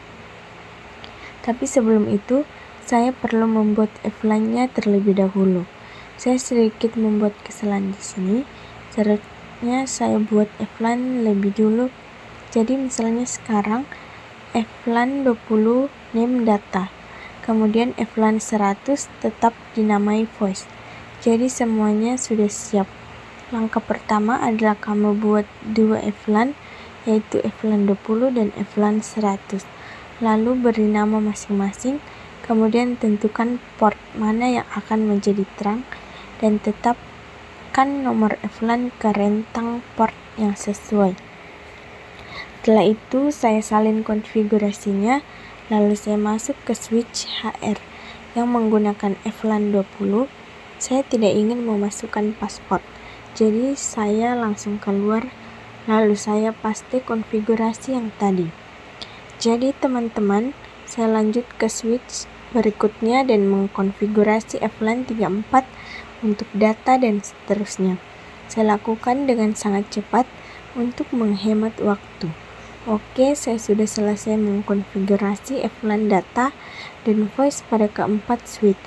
Tapi sebelum itu, saya perlu membuat FLAN-nya terlebih dahulu. Saya sedikit membuat kesalahan di sini. Seharusnya saya buat FLAN lebih dulu. Jadi misalnya sekarang FLAN 20 name data. Kemudian FLAN 100 tetap dinamai voice. Jadi semuanya sudah siap. Langkah pertama adalah kamu buat dua FLAN, yaitu FLAN 20 dan FLAN 100. Lalu beri nama masing-masing. Kemudian tentukan port mana yang akan menjadi terang dan tetapkan nomor FLAN ke rentang port yang sesuai. Setelah itu saya salin konfigurasinya, lalu saya masuk ke switch HR yang menggunakan FLAN 20. Saya tidak ingin memasukkan password, jadi saya langsung keluar, lalu saya paste konfigurasi yang tadi. Jadi teman-teman, saya lanjut ke switch berikutnya dan mengkonfigurasi FLAN 34 untuk data dan seterusnya. Saya lakukan dengan sangat cepat untuk menghemat waktu. Oke, saya sudah selesai mengkonfigurasi FLAN data dan voice pada keempat switch.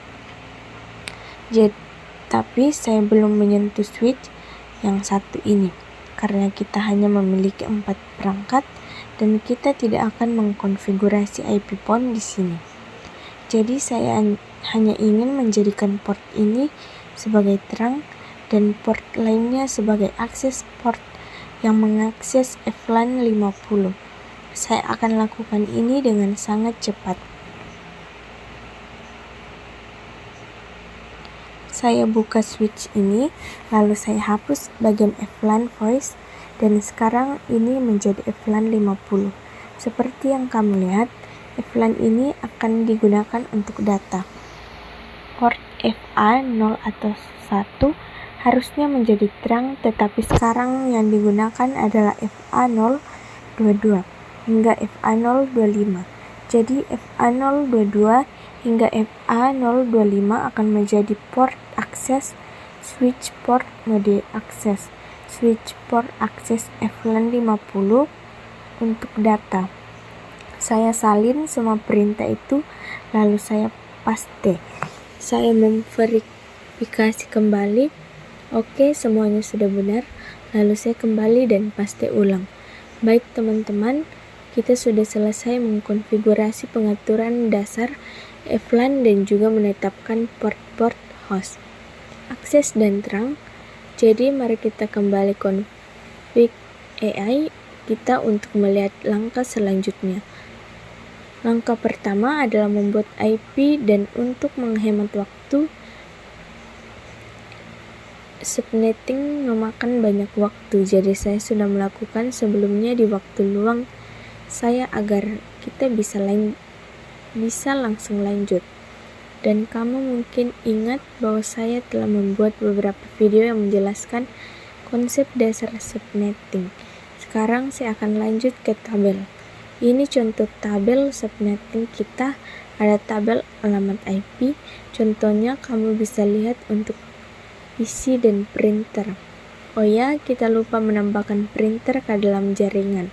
Tapi saya belum menyentuh switch yang satu ini, karena kita hanya memiliki 4 perangkat dan kita tidak akan mengkonfigurasi IP phone di sini. Jadi saya hanya ingin menjadikan port ini sebagai terang dan port lainnya sebagai akses port yang mengakses FLAN 50. Saya akan lakukan ini dengan sangat cepat. Saya buka switch ini, lalu saya hapus bagian FLAN voice dan sekarang ini menjadi FLAN 50. Seperti yang kamu lihat, FLAN ini akan digunakan untuk data. Port FA0 atau 1 harusnya menjadi terang, tetapi sekarang yang digunakan adalah FA022 hingga FA025. Jadi FA022 hingga FA025 akan menjadi port akses switch port mode akses, switch port akses FLAN 50 untuk data. Saya salin semua perintah itu, lalu saya paste. Saya memverifikasi kembali. Oke, semuanya sudah benar. Lalu saya kembali dan paste ulang. Baik teman-teman, kita sudah selesai mengkonfigurasi pengaturan dasar FLAN dan juga menetapkan port-port host, akses dan terang. Jadi mari kita kembali config AI kita untuk melihat langkah selanjutnya. Langkah pertama adalah membuat IP dan untuk menghemat waktu, subnetting memakan banyak waktu, jadi saya sudah melakukan sebelumnya di waktu luang saya agar kita bisa langsung lanjut. Dan kamu mungkin ingat bahwa saya telah membuat beberapa video yang menjelaskan konsep dasar subnetting. Sekarang saya akan lanjut ke tabel. Ini contoh tabel subnetting kita, ada tabel alamat IP. Contohnya kamu bisa lihat untuk PC dan printer. Oh ya, kita lupa menambahkan printer ke dalam jaringan,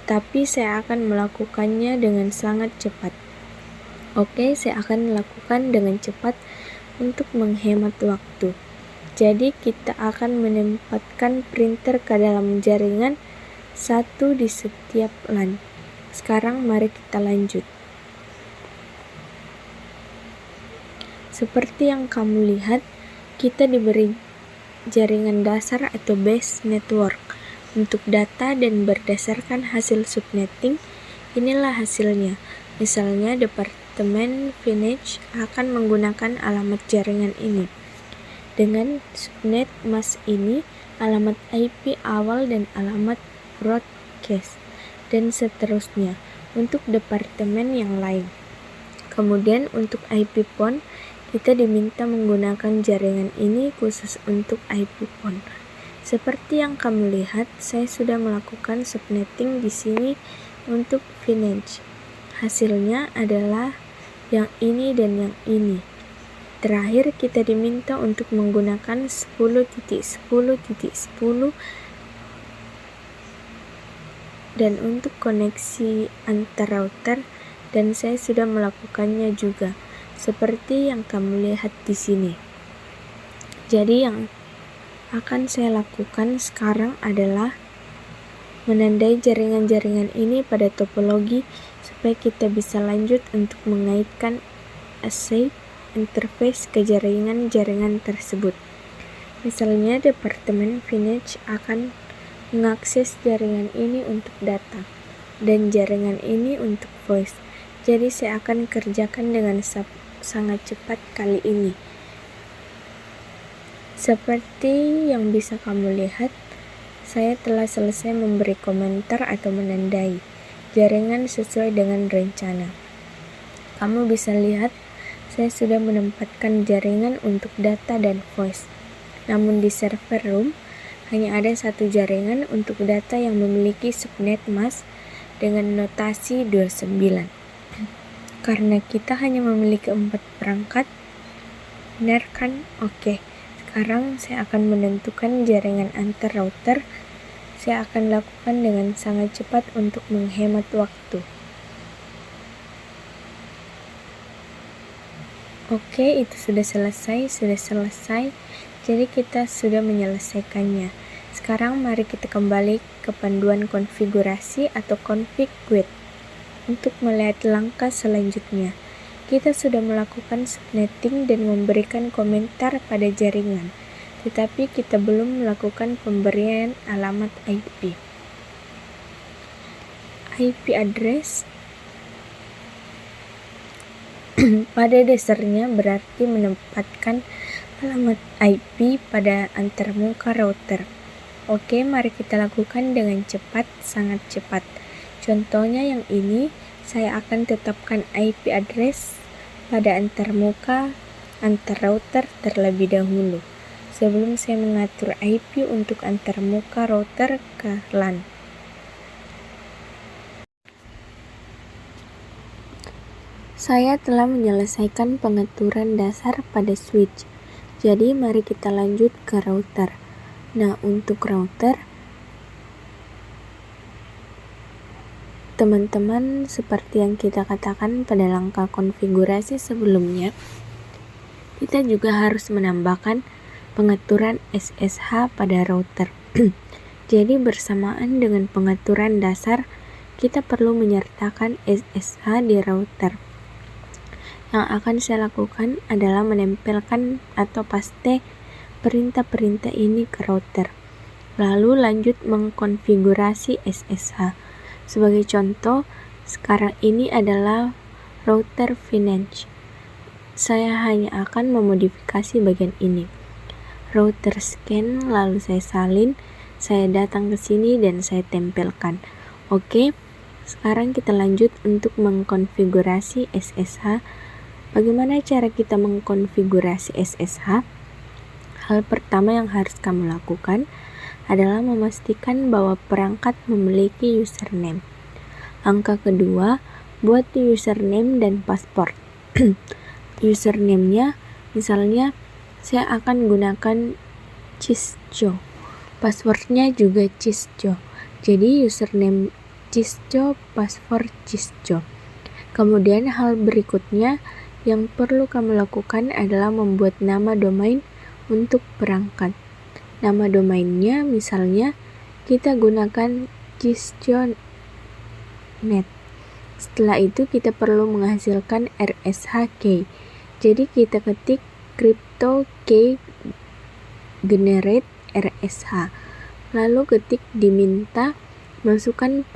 tapi saya akan melakukannya dengan sangat cepat. Oke, saya akan lakukan dengan cepat untuk menghemat waktu. Jadi kita akan menempatkan printer ke dalam jaringan 1 di setiap LAN. Sekarang mari kita lanjut. Seperti yang kamu lihat, kita diberi jaringan dasar atau base network untuk data, dan berdasarkan hasil subnetting, inilah hasilnya. Misalnya, Departemen Finance akan menggunakan alamat jaringan ini. Dengan subnet mask ini, alamat IP awal dan alamat broadcast, dan seterusnya untuk departemen yang lain. Kemudian untuk IP phone, kita diminta menggunakan jaringan ini khusus untuk IP phone. Seperti yang kamu lihat, saya sudah melakukan subnetting di sini untuk Finance. Hasilnya adalah yang ini dan yang ini. Terakhir, kita diminta untuk menggunakan 10.10.10 dan untuk koneksi antar router, dan saya sudah melakukannya juga seperti yang kamu lihat di sini. Jadi yang akan saya lakukan sekarang adalah menandai jaringan-jaringan ini pada topologi supaya kita bisa lanjut untuk mengaitkan asset interface ke jaringan-jaringan tersebut. Misalnya, Departemen Finance akan mengakses jaringan ini untuk data dan jaringan ini untuk voice. Jadi saya akan kerjakan dengan sangat cepat kali ini. Seperti yang bisa kamu lihat, saya telah selesai memberi komentar atau menandai jaringan sesuai dengan rencana. Kamu bisa lihat, saya sudah menempatkan jaringan untuk data dan voice. Namun di server room, hanya ada satu jaringan untuk data yang memiliki subnet mask dengan notasi 29. Karena kita hanya memiliki 4 perangkat, benar kan? Oke. Sekarang saya akan menentukan jaringan antar router. Saya akan lakukan dengan sangat cepat untuk menghemat waktu. Oke, itu sudah selesai. Jadi kita sudah menyelesaikannya. Sekarang mari kita kembali ke panduan konfigurasi atau config guide untuk melihat langkah selanjutnya. Kita sudah melakukan subnetting dan memberikan komentar pada jaringan, tetapi kita belum melakukan pemberian alamat IP. IP address pada dasarnya berarti menempatkan alamat IP pada antarmuka router. Oke, mari kita lakukan dengan cepat, sangat cepat. Contohnya yang ini, saya akan tetapkan IP address pada antarmuka antar router terlebih dahulu, sebelum saya mengatur IP untuk antarmuka router ke LAN. Saya telah menyelesaikan pengaturan dasar pada switch. Jadi mari kita lanjut ke router. Nah, untuk router, teman-teman, seperti yang kita katakan pada langkah konfigurasi sebelumnya, kita juga harus menambahkan pengaturan SSH pada router. Jadi bersamaan dengan pengaturan dasar, kita perlu menyertakan SSH di router. Yang akan saya lakukan adalah menempelkan atau paste perintah-perintah ini ke router. Lalu lanjut mengkonfigurasi SSH. Sebagai contoh, sekarang ini adalah router Finance. Saya hanya akan memodifikasi bagian ini. Router scan, lalu saya salin, saya datang ke sini dan saya tempelkan. Oke, sekarang kita lanjut untuk mengkonfigurasi SSH. Bagaimana cara kita mengkonfigurasi SSH? Hal pertama yang harus kamu lakukan adalah memastikan bahwa perangkat memiliki username. Angka kedua, buat username dan password. Username-nya, misalnya saya akan gunakan Cisco. Password-nya juga Cisco. Jadi username Cisco, password Cisco. Kemudian hal berikutnya yang perlu kamu lakukan adalah membuat nama domain untuk perangkat. Nama domainnya misalnya kita gunakan Cisco Net. Setelah itu kita perlu menghasilkan RSH key. Jadi kita ketik crypto key generate RSH. Lalu ketik diminta masukkan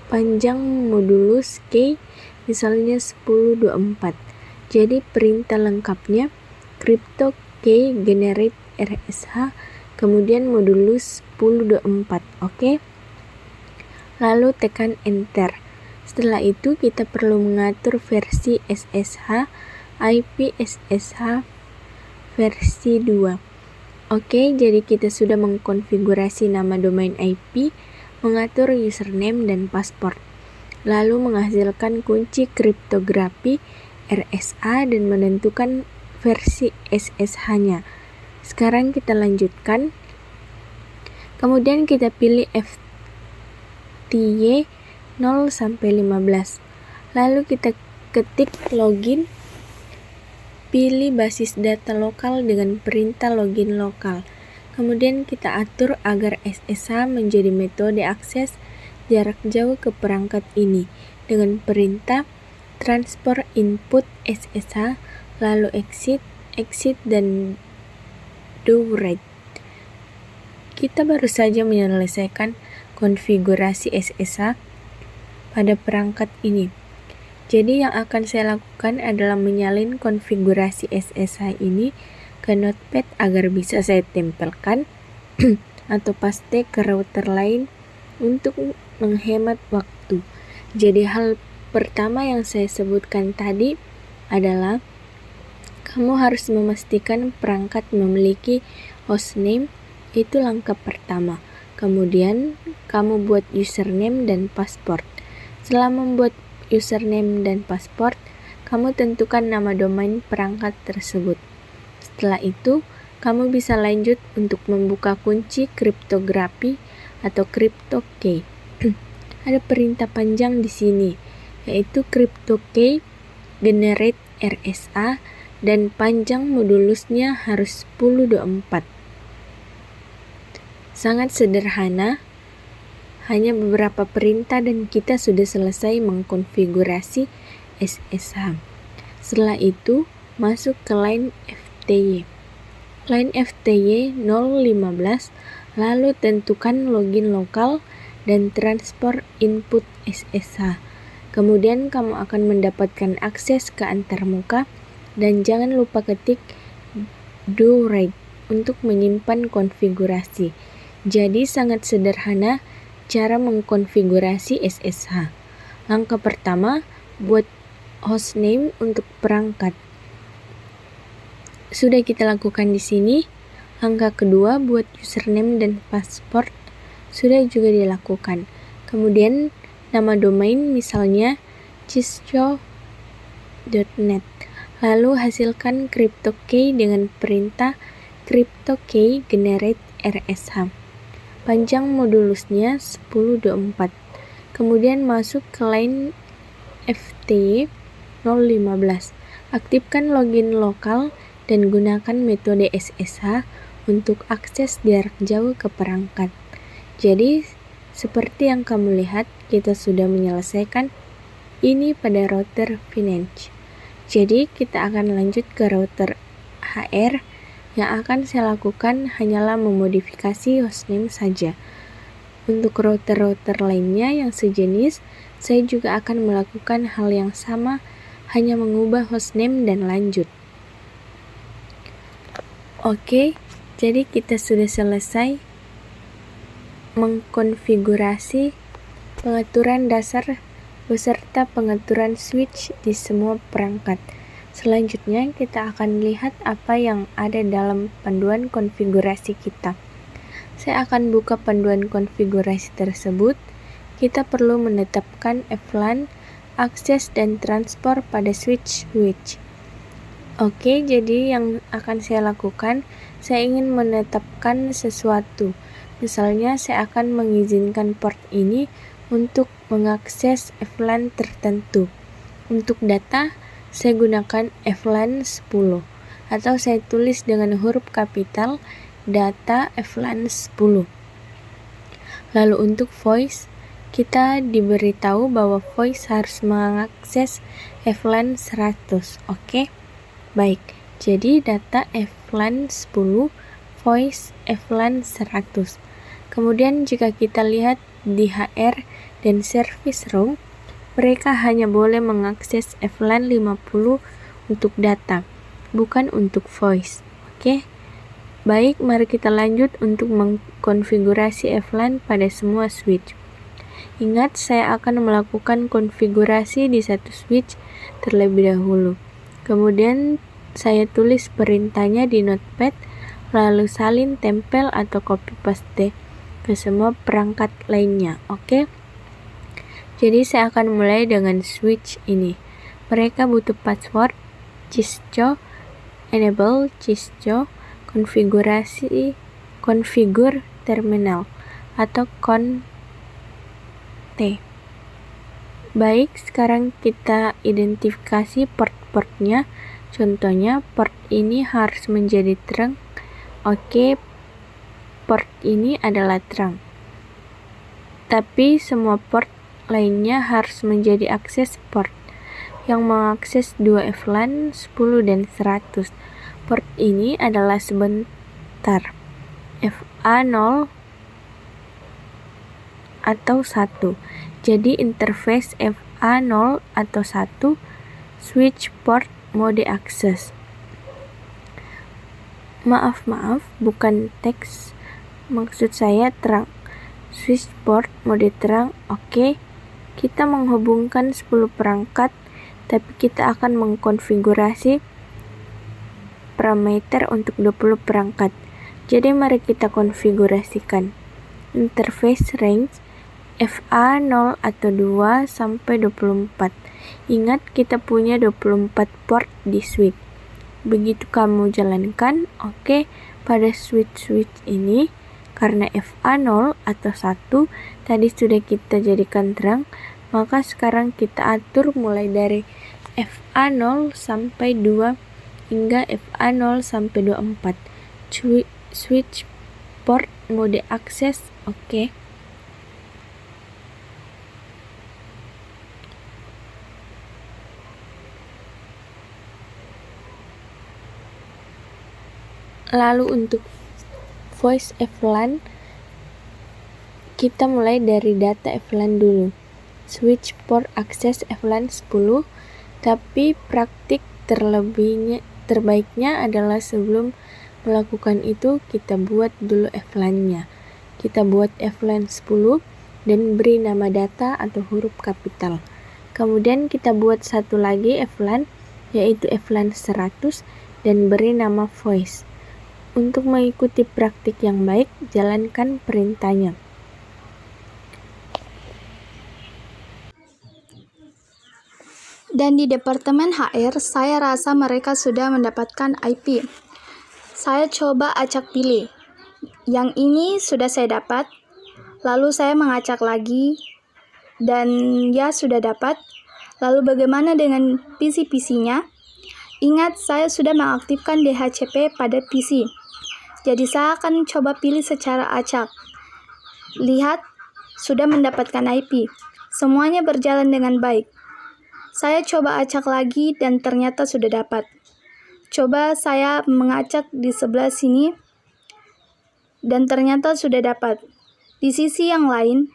panjang modulus key, misalnya 1024. Jadi perintah lengkapnya crypto key generate RSH kemudian modulus 1024. Oke. Lalu tekan enter. Setelah itu kita perlu mengatur versi SSH, IP SSH versi 2. Oke, jadi kita sudah mengkonfigurasi nama domain IP, mengatur username dan password, lalu menghasilkan kunci kriptografi RSA dan menentukan versi SSH-nya. Sekarang kita lanjutkan. Kemudian kita pilih FTY 0 sampai 15. Lalu kita ketik login, pilih basis data lokal dengan perintah login lokal. Kemudian kita atur agar SSH menjadi metode akses jarak jauh ke perangkat ini dengan perintah transfer input SSH, lalu exit dan do write. Kita baru saja menyelesaikan konfigurasi SSH pada perangkat ini. Jadi yang akan saya lakukan adalah menyalin konfigurasi SSH ini ke notepad agar bisa saya tempelkan atau paste ke router lain untuk menghemat waktu. Jadi hal pertama yang saya sebutkan tadi adalah kamu harus memastikan perangkat memiliki hostname, itu langkah pertama. Kemudian kamu buat username dan password. Setelah membuat username dan password, kamu tentukan nama domain perangkat tersebut. Setelah itu, kamu bisa lanjut untuk membuka kunci kriptografi atau crypto key. Ada perintah panjang di sini, yaitu crypto key generate RSA dan panjang modulusnya harus 1024. Sangat sederhana, hanya beberapa perintah dan kita sudah selesai mengkonfigurasi SSH. Setelah itu, masuk ke line FTY. Line FTY 015, lalu tentukan login lokal dan transfer input SSH. Kemudian kamu akan mendapatkan akses ke antarmuka dan jangan lupa ketik do write untuk menyimpan konfigurasi. Jadi sangat sederhana cara mengkonfigurasi SSH. Langkah pertama, buat hostname untuk perangkat. Sudah kita lakukan di sini. Langkah kedua, buat username dan password. Sudah juga dilakukan. Kemudian nama domain misalnya cisco.net. Lalu hasilkan crypto key dengan perintah crypto key generate RSH. Panjang modulusnya 1024. Kemudian masuk ke line FTY 015. Aktifkan login lokal dan gunakan metode SSH untuk akses jarak jauh ke perangkat. Jadi, seperti yang kamu lihat, kita sudah menyelesaikan ini pada router Finance. Jadi, kita akan lanjut ke router HR. Yang akan saya lakukan hanyalah memodifikasi hostname saja. Untuk router-router lainnya yang sejenis, saya juga akan melakukan hal yang sama, hanya mengubah hostname dan lanjut. Oke, jadi kita sudah selesai mengkonfigurasi pengaturan dasar beserta pengaturan switch di semua perangkat. Selanjutnya kita akan lihat apa yang ada dalam panduan konfigurasi kita. Saya akan buka panduan konfigurasi tersebut. Kita perlu menetapkan VLAN, akses dan transfer pada switch. Oke, jadi yang akan saya lakukan, saya ingin menetapkan sesuatu. Misalnya saya akan mengizinkan port ini untuk mengakses VLAN tertentu. Untuk data, saya gunakan VLAN 10 atau saya tulis dengan huruf kapital data VLAN 10. Lalu untuk voice, kita diberitahu bahwa voice harus mengakses VLAN 100. Oke? Baik, jadi data VLAN 10, voice VLAN 100. Kemudian jika kita lihat di HR dan service room, mereka hanya boleh mengakses VLAN 50 untuk data, bukan untuk voice. Oke? Baik, mari kita lanjut untuk mengkonfigurasi VLAN pada semua switch. Ingat, saya akan melakukan konfigurasi di satu switch terlebih dahulu. Kemudian saya tulis perintahnya di notepad, lalu salin, tempel, atau copy paste ke semua perangkat lainnya. Oke? Jadi saya akan mulai dengan switch ini. Mereka butuh password, cisco, enable cisco, configure terminal, atau T. Baik, sekarang kita identifikasi port-portnya. Contohnya, port ini harus menjadi terang. Oke, port ini adalah terang. Tapi semua port lainnya harus menjadi akses port yang mengakses dua VLAN 10 dan 100. Port ini adalah sebentar FA0 atau 1. Jadi interface FA0 atau 1, switch port mode akses. Maaf, bukan teks. Maksud saya terang. Switch port mode terang. Oke. Kita menghubungkan 10 perangkat, tapi kita akan mengkonfigurasi parameter untuk 20 perangkat. Jadi mari kita konfigurasikan. Interface range FA0 atau 2 sampai 24. Ingat, kita punya 24 port di switch. Begitu kamu jalankan, oke, pada switch ini, karena FA0 atau 1 tadi sudah kita jadikan terang, maka sekarang kita atur mulai dari FA0 sampai 2 hingga FA0 sampai 24. Switch port mode akses, oke. Lalu untuk voice VLAN, kita mulai dari data VLAN dulu. Switch port akses VLAN 10, tapi praktik terbaiknya adalah sebelum melakukan itu kita buat dulu VLAN-nya. Kita buat VLAN 10 dan beri nama data atau huruf kapital. Kemudian kita buat satu lagi VLAN, yaitu VLAN 100, dan beri nama voice. Untuk mengikuti praktik yang baik, jalankan perintahnya. Dan di departemen HR, saya rasa mereka sudah mendapatkan IP. Saya coba acak pilih. Yang ini sudah saya dapat. Lalu saya mengacak lagi. Dan ya sudah dapat. Lalu bagaimana dengan PC-PC-nya? Ingat, saya sudah mengaktifkan DHCP pada PC. Jadi saya akan coba pilih secara acak. Lihat, sudah mendapatkan IP. Semuanya berjalan dengan baik. Saya coba acak lagi dan ternyata sudah dapat. Coba saya mengacak di sebelah sini dan ternyata sudah dapat. Di sisi yang lain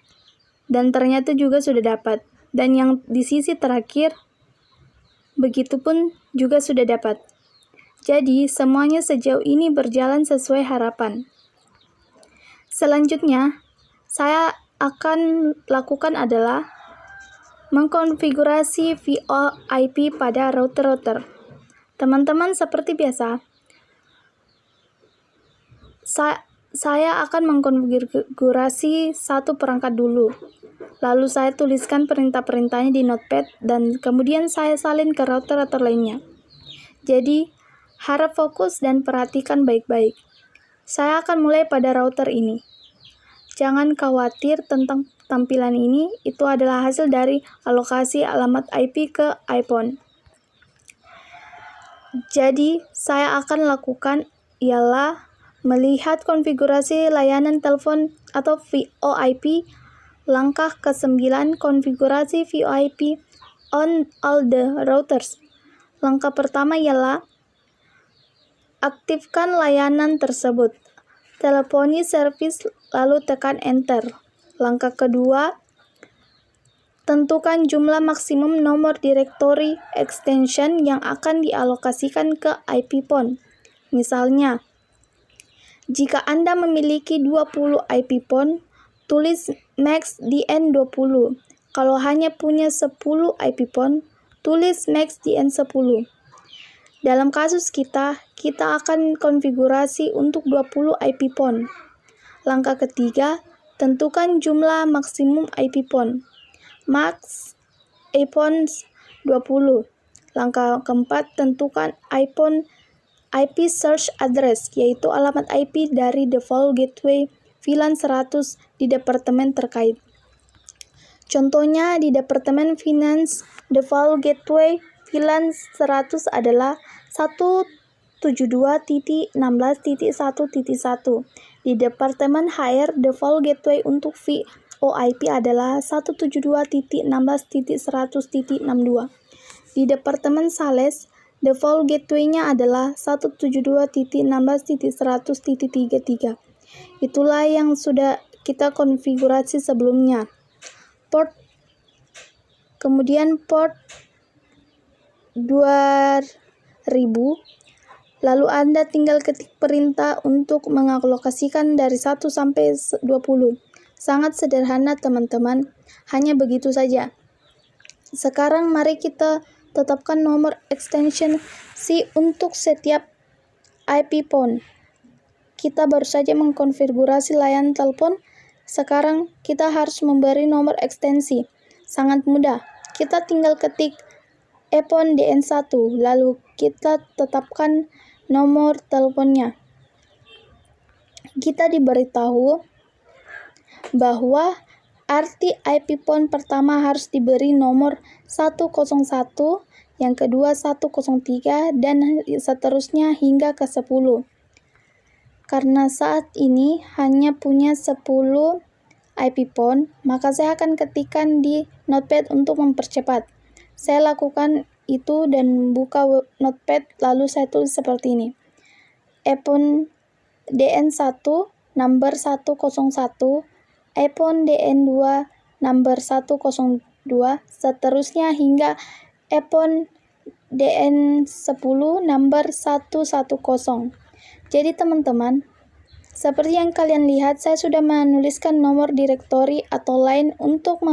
dan ternyata juga sudah dapat. Dan yang di sisi terakhir begitupun juga sudah dapat. Jadi semuanya sejauh ini berjalan sesuai harapan. Selanjutnya, saya akan lakukan adalah mengkonfigurasi VoIP pada router-router. Teman-teman, seperti biasa, saya akan mengkonfigurasi satu perangkat dulu. Lalu saya tuliskan perintah-perintahnya di notepad dan kemudian saya salin ke router-router lainnya. Jadi, harap fokus dan perhatikan baik-baik. Saya akan mulai pada router ini. Jangan khawatir tentang tampilan ini, itu adalah hasil dari alokasi alamat IP ke iPhone. Jadi, saya akan lakukan ialah Melihat konfigurasi layanan telepon atau VoIP, langkah ke-9, konfigurasi VoIP on all the routers. Langkah pertama ialah aktifkan layanan tersebut. Teleponi service lalu tekan enter. Langkah kedua, tentukan jumlah maksimum nomor directory extension yang akan dialokasikan ke IP phone. Misalnya, jika Anda memiliki 20 IP phone, tulis max DN 20. Kalau hanya punya 10 IP phone, tulis max DN 10. Dalam kasus kita akan konfigurasi untuk 20 IP phone. Langkah ketiga, tentukan jumlah maksimum IP phone. Max iPhone 20. Langkah keempat, tentukan iPhone IP search address, yaitu alamat IP dari default gateway VLAN 100 di departemen terkait. Contohnya di departemen finance, default gateway VLAN 100 adalah 172.16.1.1. Di departemen HR, default gateway untuk VoIP adalah 172.16.100.62. Di departemen sales, default gateway-nya adalah 172.16.100.33. Itulah yang sudah kita konfigurasi sebelumnya. Kemudian port 2000, lalu Anda tinggal ketik perintah untuk mengalokasikan dari 1 sampai 20. Sangat sederhana teman-teman, hanya begitu saja. Sekarang mari kita tetapkan nomor extension SI untuk setiap IP phone. Kita baru saja mengkonfigurasi layanan telepon, sekarang kita harus memberi nomor ekstensi. Sangat mudah, kita tinggal ketik iPhone DN1, lalu kita tetapkan nomor teleponnya. Kita diberitahu bahwa arti IP phone pertama harus diberi nomor 101, yang kedua 103, dan seterusnya hingga ke 10. Karena saat ini hanya punya 10 IP phone, maka saya akan ketikkan di notepad untuk mempercepat. Saya lakukan itu dan buka notepad, lalu saya tulis seperti ini. iPhone DN1 number 101, iPhone DN2 number 102, seterusnya hingga iPhone DN10 number 110. Jadi teman-teman, seperti yang kalian lihat, saya sudah menuliskan nomor directory atau line untuk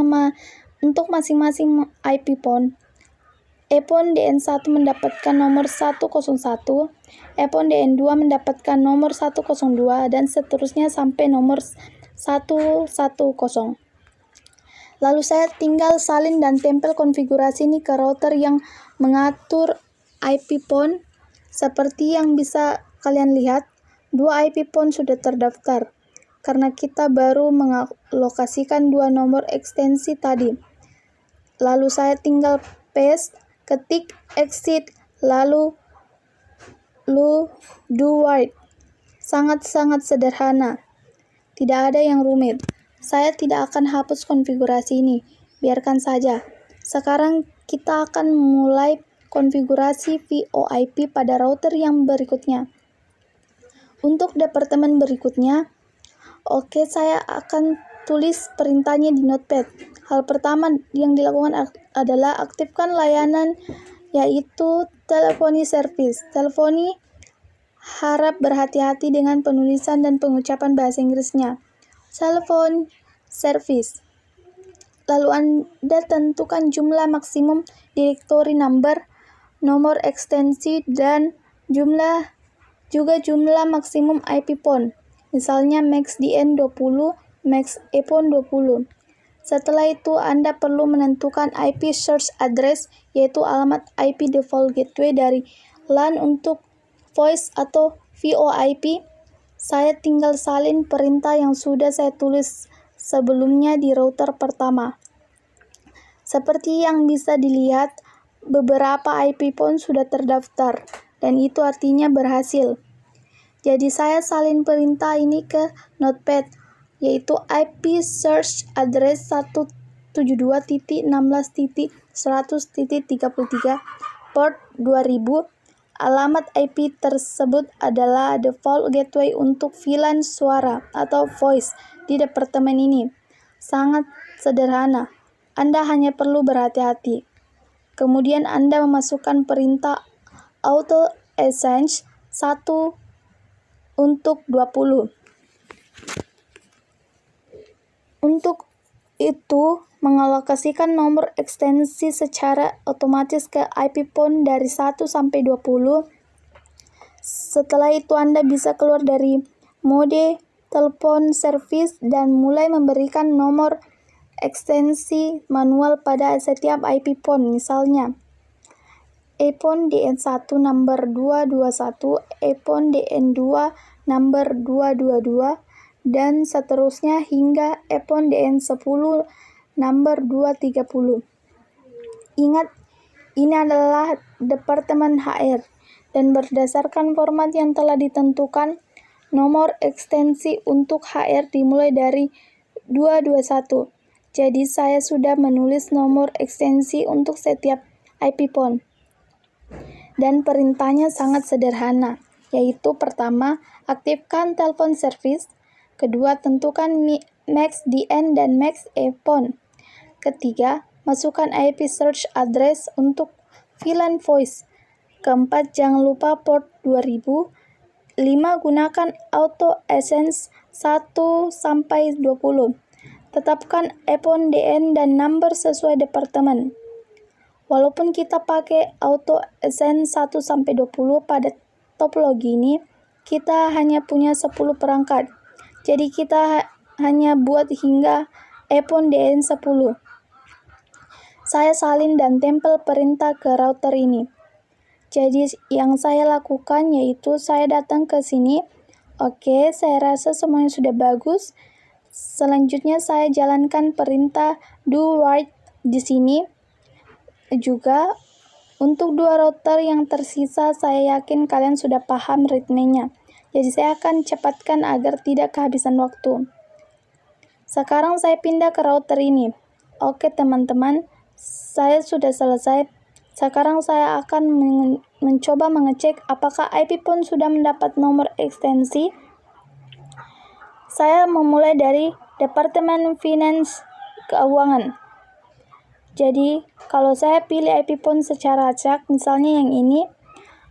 masing-masing IP phone. iPhone DN1 mendapatkan nomor 101, iPhone DN2 mendapatkan nomor 102, dan seterusnya sampai nomor 110. Lalu saya tinggal salin dan tempel konfigurasi ini ke router yang mengatur IP phone. Seperti yang bisa kalian lihat, 2 IP phone sudah terdaftar karena kita baru mengalokasikan 2 nomor ekstensi tadi. Lalu saya tinggal paste, ketik exit, lalu do white. Sangat-sangat sederhana, tidak ada yang rumit. Saya tidak akan hapus konfigurasi ini, biarkan saja. Sekarang kita akan mulai konfigurasi VoIP pada router yang berikutnya. Untuk departemen berikutnya, saya akan tulis perintahnya di notepad. Hal pertama yang dilakukan adalah aktifkan layanan, yaitu teleponi service. Teleponi harap berhati-hati dengan penulisan dan pengucapan bahasa Inggrisnya. Telepon service. Lalu Anda tentukan jumlah maksimum directory number, nomor ekstensi, dan jumlah maksimum IP phone. Misalnya max DN 20, max iPhone 20. Setelah itu Anda perlu menentukan IP search address, yaitu alamat IP default gateway dari LAN untuk voice atau VoIP. Saya tinggal salin perintah yang sudah saya tulis sebelumnya di router pertama. Seperti yang bisa dilihat, beberapa IP phone sudah terdaftar, dan itu artinya berhasil. Jadi saya salin perintah ini ke Notepad, yaitu IP search address 172.16.100.33 port 2000. Alamat IP tersebut adalah default gateway untuk VLAN suara atau voice di departemen ini. Sangat sederhana. Anda hanya perlu berhati-hati. Kemudian Anda memasukkan perintah auto assign 1 untuk 20. Untuk itu, mengalokasikan nomor ekstensi secara otomatis ke IP phone dari 1 sampai 20. Setelah itu Anda bisa keluar dari mode telepon service dan mulai memberikan nomor ekstensi manual pada setiap IP phone, misalnya iPhone DN1 number 221, iPhone DN2 number 222, dan seterusnya hingga iPhone DN10 number 230. Ingat, ini adalah Departemen HR, dan berdasarkan format yang telah ditentukan, nomor ekstensi untuk HR dimulai dari 221. Jadi saya sudah menulis nomor ekstensi untuk setiap IP phone. Dan perintahnya sangat sederhana, yaitu pertama, aktifkan telepon service. Kedua, tentukan max DN dan max iPhone. Ketiga, masukkan IP search address untuk VLAN voice. Keempat, jangan lupa port 2000. 5, gunakan auto assign 1 sampai 20. Tetapkan iPhone DN dan number sesuai departemen. Walaupun kita pakai auto assign 1 sampai 20 pada topologi ini, kita hanya punya 10 perangkat. Jadi kita hanya buat hingga iPhone DN10. Saya salin dan tempel perintah ke router ini. Jadi yang saya lakukan yaitu saya datang ke sini. Oke, saya rasa semuanya sudah bagus. Selanjutnya saya jalankan perintah do write di sini. Juga untuk dua router yang tersisa, saya yakin kalian sudah paham ritmenya. Jadi saya akan cepatkan agar tidak kehabisan waktu. Sekarang saya pindah ke router ini. Oke teman-teman, saya sudah selesai. Sekarang saya akan mencoba mengecek apakah IP phone sudah mendapat nomor ekstensi. Saya memulai dari Departemen Finance Keuangan. Jadi, kalau saya pilih IP phone secara acak, misalnya yang ini,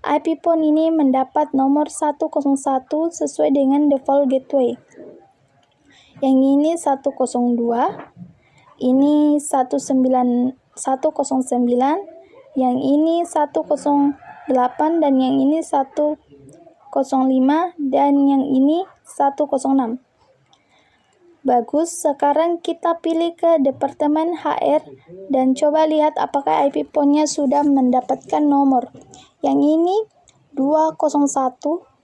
IP phone ini mendapat nomor 101 sesuai dengan default gateway. Yang ini 102, ini 109, yang ini 108, dan yang ini 105, dan yang ini 106. Bagus, sekarang kita pilih ke Departemen HR dan coba lihat apakah IP phone-nya sudah mendapatkan nomor. Yang ini 201,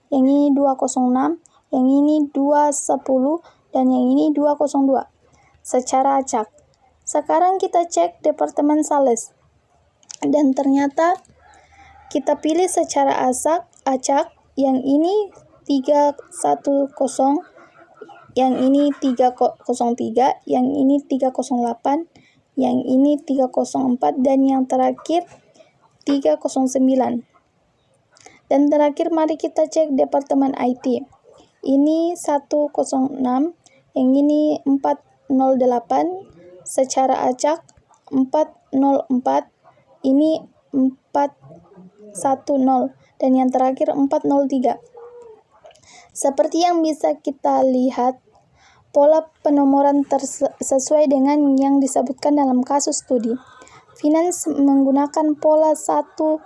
yang ini 206, yang ini 210, dan yang ini 202 secara acak. Sekarang kita cek Departemen Sales. Dan ternyata kita pilih secara acak, yang ini 310, yang ini 303, yang ini 308, yang ini 304, dan yang terakhir 309. Dan terakhir mari kita cek Departemen IT. Ini 106, yang ini 408 secara acak, 404, ini 410, dan yang terakhir 403. Seperti yang bisa kita lihat, pola penomoran sesuai dengan yang disebutkan dalam kasus studi. Finance menggunakan pola 1XX,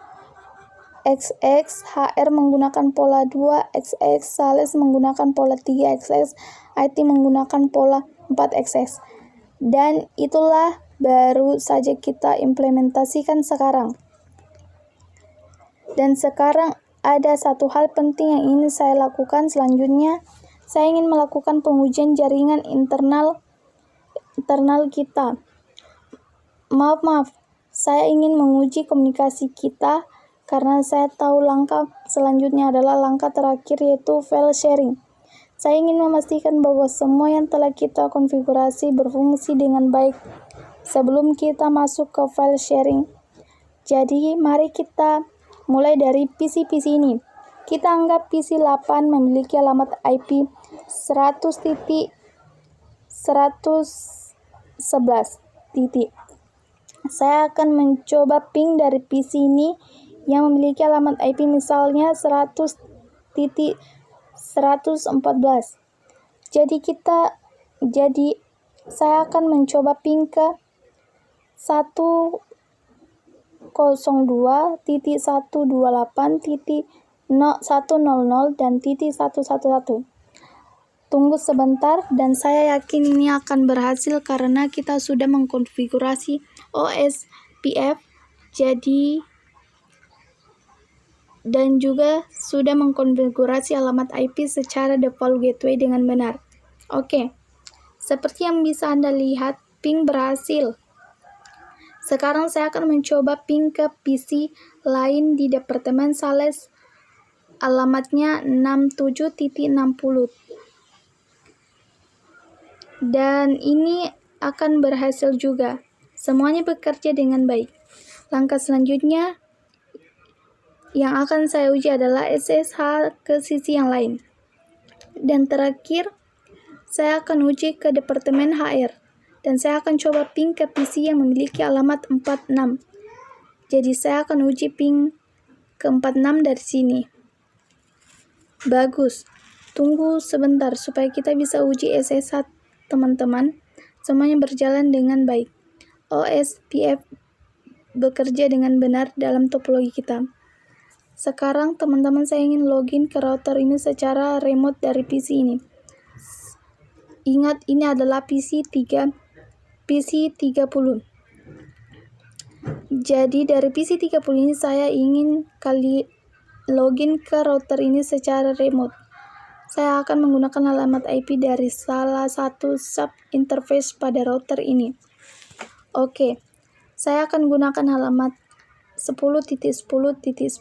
HR menggunakan pola 2XX, Sales menggunakan pola 3XX, IT menggunakan pola 4XX. Dan itulah baru saja kita implementasikan sekarang. Dan sekarang ada satu hal penting yang ingin saya lakukan selanjutnya. Saya ingin melakukan pengujian jaringan internal kita. Maaf, saya ingin menguji komunikasi kita karena saya tahu langkah selanjutnya adalah langkah terakhir, yaitu file sharing. Saya ingin memastikan bahwa semua yang telah kita konfigurasi berfungsi dengan baik sebelum kita masuk ke file sharing. Jadi, mari kita mulai dari PC ini. Kita anggap PC 8 memiliki alamat IP 100.111. Saya akan mencoba ping dari PC ini yang memiliki alamat IP misalnya 100.114. Jadi saya akan mencoba ping ke 102.128.100 dan .111. Tunggu sebentar, dan saya yakin ini akan berhasil karena kita sudah mengkonfigurasi OSPF dan juga sudah mengkonfigurasi alamat IP secara default gateway dengan benar. Oke, seperti yang bisa Anda lihat, ping berhasil. Sekarang saya akan mencoba ping ke PC lain di Departemen Sales, alamatnya 67.60. Dan ini akan berhasil juga. Semuanya bekerja dengan baik. Langkah selanjutnya yang akan saya uji adalah SSH ke sisi yang lain. Dan terakhir, saya akan uji ke Departemen HR. Dan saya akan coba ping ke PC yang memiliki alamat 46. Jadi saya akan uji ping ke 46 dari sini. Bagus. Tunggu sebentar supaya kita bisa uji SSH, teman-teman. Semuanya berjalan dengan baik. OSPF bekerja dengan benar dalam topologi kita. Sekarang teman-teman, saya ingin login ke router ini secara remote dari PC ini. Ingat, ini adalah PC 30. Jadi dari PC 30 ini saya ingin login ke router ini secara remote. Saya akan menggunakan alamat IP dari salah satu sub interface pada router ini. Oke, saya akan gunakan alamat 10.10.10.10.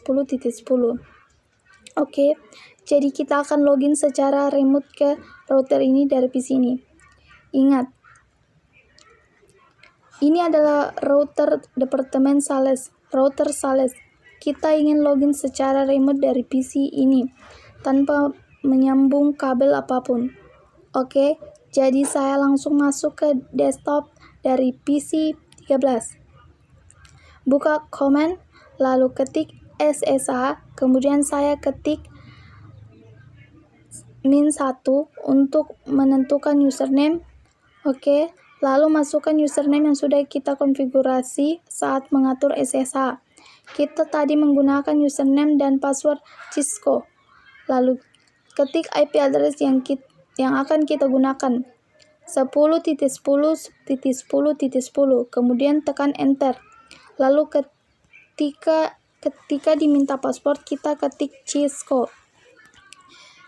Oke, jadi kita akan login secara remote ke router ini dari PC ini. Ingat, ini adalah router Departemen Sales, router Sales. Kita ingin login secara remote dari PC ini tanpa menyambung kabel apapun. Oke, jadi saya langsung masuk ke desktop dari PC 13. Buka command, lalu ketik SSH, kemudian saya ketik -1 untuk menentukan username. Oke, lalu masukkan username yang sudah kita konfigurasi saat mengatur SSH. Kita tadi menggunakan username dan password Cisco. Lalu ketik IP address yang akan kita gunakan, 10.10.10.10, kemudian tekan enter. Lalu ketika diminta password, kita ketik Cisco.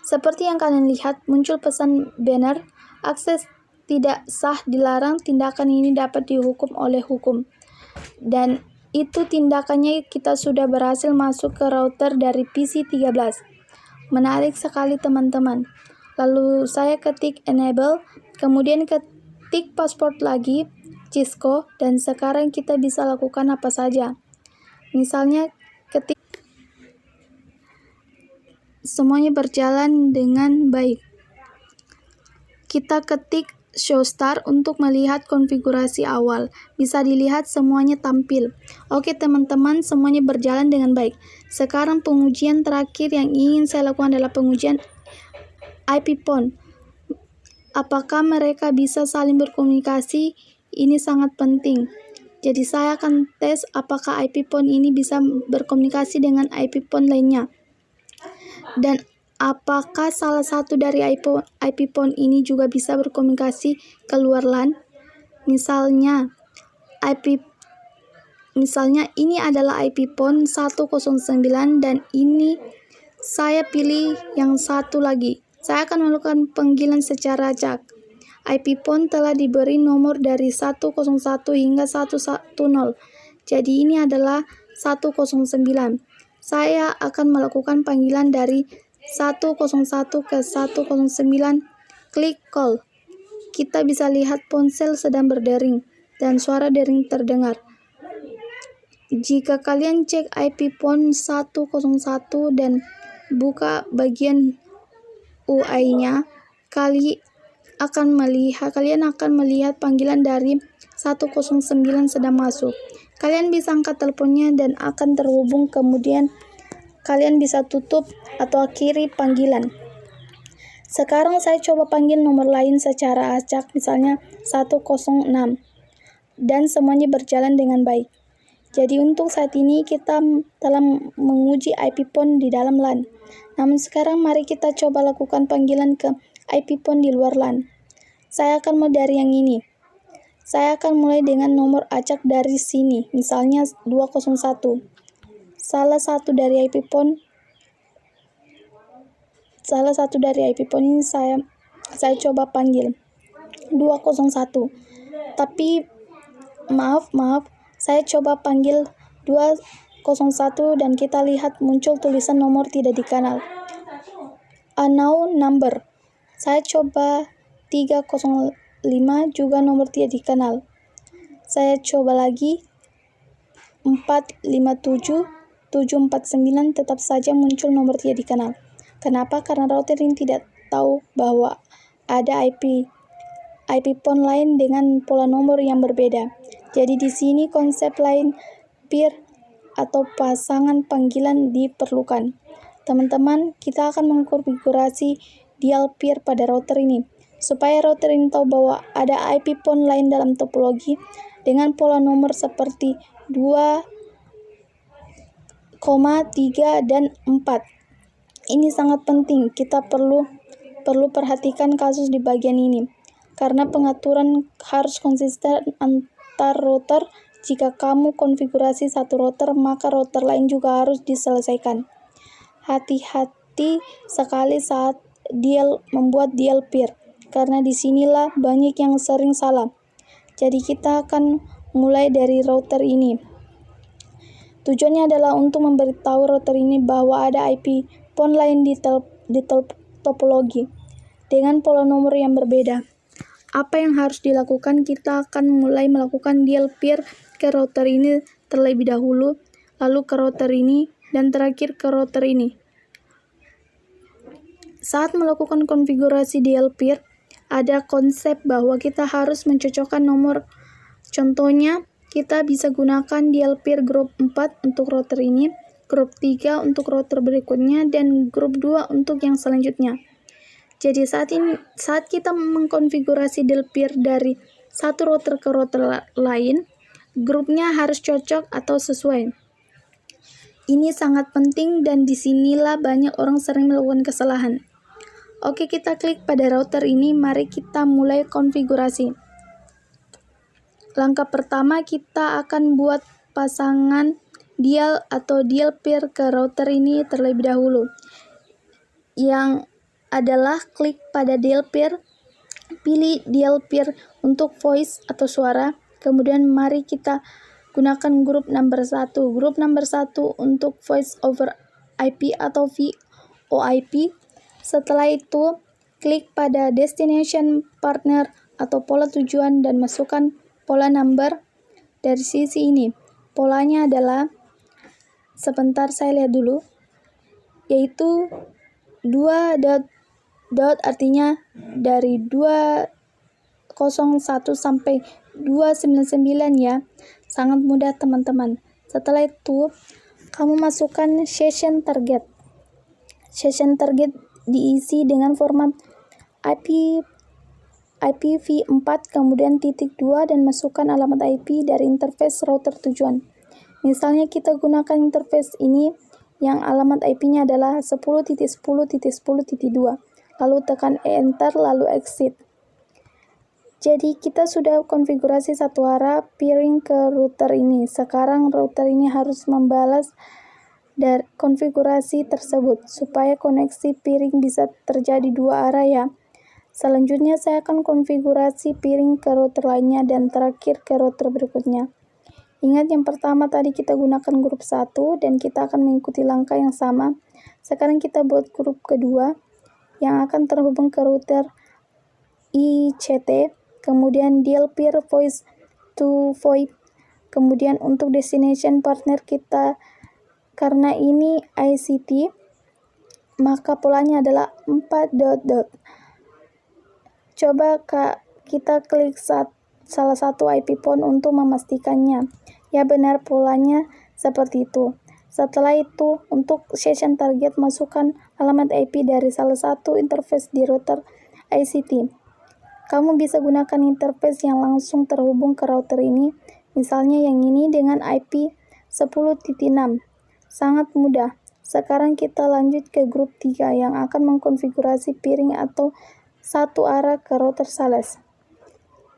Seperti yang kalian lihat, muncul pesan banner, akses tidak sah dilarang, tindakan ini dapat dihukum oleh hukum. Dan itu tindakannya, kita sudah berhasil masuk ke router dari PC 13. Menarik sekali, teman-teman. Lalu saya ketik enable, kemudian ketik password lagi, Cisco, dan sekarang kita bisa lakukan apa saja. Misalnya ketik, semuanya berjalan dengan baik. Kita ketik show start untuk melihat konfigurasi awal. Bisa dilihat semuanya tampil. Oke teman-teman, semuanya berjalan dengan baik. Sekarang pengujian terakhir yang ingin saya lakukan adalah pengujian IP PON. Apakah mereka bisa saling berkomunikasi? Ini sangat penting. Jadi saya akan tes apakah IP PON ini bisa berkomunikasi dengan IP PON lainnya. Dan apakah salah satu dari IP PON ini juga bisa berkomunikasi ke luar LAN? Misalnya ini adalah IP PON 109 dan ini saya pilih yang satu lagi. Saya akan melakukan panggilan secara acak. IP PON telah diberi nomor dari 101 hingga 110. Jadi ini adalah 109. saya akan melakukan panggilan dari 101 ke 109. Klik call. Kita bisa lihat ponsel sedang berdering dan suara dering terdengar. Jika kalian cek IP pon 101 dan buka bagian UI-nya, kalian akan melihat panggilan dari 109 sedang masuk. Kalian bisa angkat teleponnya dan akan terhubung, kemudian kalian bisa tutup atau akhiri panggilan. Sekarang saya coba panggil nomor lain secara acak, misalnya 106, dan semuanya berjalan dengan baik. Jadi untuk saat ini kita telah menguji IP pon di dalam LAN. Namun sekarang mari kita coba lakukan panggilan ke IP pon di luar LAN. Saya akan mulai dari yang ini. Saya akan mulai dengan nomor acak dari sini, misalnya 201. Salah satu dari IP pon ini saya coba panggil 201. Tapi maaf, saya coba panggil 201 dan kita lihat muncul tulisan nomor tidak dikenal. Unknown number. Saya coba 305, juga nomor tidak dikenal. Saya coba lagi 457, 749, tetap saja muncul nomor tidak dikenal. Kenapa? Karena router ini tidak tahu bahwa ada IP pon lain dengan pola nomor yang berbeda. Jadi di sini konsep lain peer atau pasangan panggilan diperlukan. Teman-teman, kita akan mengkonfigurasi dial peer pada router ini, supaya router ini tahu bahwa ada IP pon lain dalam topologi dengan pola nomor seperti 2, 3, dan 4. Ini sangat penting, kita perlu perhatikan kasus di bagian ini, karena pengaturan harus konsisten antar router. Jika kamu konfigurasi satu router, maka router lain juga harus diselesaikan. Hati-hati sekali saat membuat dial peer, karena disinilah banyak yang sering salah. Jadi kita akan mulai dari router ini. Tujuannya adalah untuk memberitahu router ini bahwa ada IP pon lain di topologi dengan pola nomor yang berbeda. Apa yang harus dilakukan? Kita akan mulai melakukan dial peer ke router ini terlebih dahulu, lalu ke router ini, dan terakhir ke router ini. Saat melakukan konfigurasi dial peer, ada konsep bahwa kita harus mencocokkan nomor. Contohnya, kita bisa gunakan dial peer grup 4 untuk router ini, grup 3 untuk router berikutnya, dan grup 2 untuk yang selanjutnya. Jadi saat kita mengkonfigurasi dial peer dari satu router ke router lain, grupnya harus cocok atau sesuai. Ini sangat penting dan disinilah banyak orang sering melakukan kesalahan. Oke, kita klik pada router ini, mari kita mulai konfigurasi. Langkah pertama, kita akan buat pasangan dial atau dial peer ke router ini terlebih dahulu. Yang adalah klik pada dial peer, pilih dial peer untuk voice atau suara, kemudian mari kita gunakan grup number 1. Grup number 1 untuk voice over IP atau VoIP. Setelah itu, klik pada destination partner atau pola tujuan dan masukkan pola number dari sisi ini. Polanya adalah, sebentar saya lihat dulu, yaitu 2 dot artinya dari 201 sampai 299 ya. Sangat mudah teman-teman. Setelah itu, kamu masukkan session target. Session target diisi dengan format IPv4, kemudian titik 2 dan masukkan alamat IP dari interface router tujuan. Misalnya kita gunakan interface ini yang alamat IP-nya adalah 10.10.10.2. Lalu tekan enter, lalu exit. Jadi kita sudah konfigurasi satu arah peering ke router ini. Sekarang router ini harus membalas dari konfigurasi tersebut supaya koneksi peering bisa terjadi dua arah ya. Selanjutnya saya akan konfigurasi peering ke router lainnya dan terakhir ke router berikutnya. Ingat yang pertama tadi kita gunakan grup 1 dan kita akan mengikuti langkah yang sama. Sekarang kita buat grup kedua yang akan terhubung ke router ICT, kemudian deal peer voice to VoIP. Kemudian untuk destination partner kita, karena ini ICT, maka polanya adalah 4 ... Coba kita klik salah satu IP phone untuk memastikannya. Ya benar, polanya seperti itu. Setelah itu, untuk session target, masukkan alamat IP dari salah satu interface di router ICT. Kamu bisa gunakan interface yang langsung terhubung ke router ini, misalnya yang ini dengan IP 10.6. Sangat mudah. Sekarang kita lanjut ke grup 3 yang akan mengkonfigurasi peering atau satu arah ke router sales.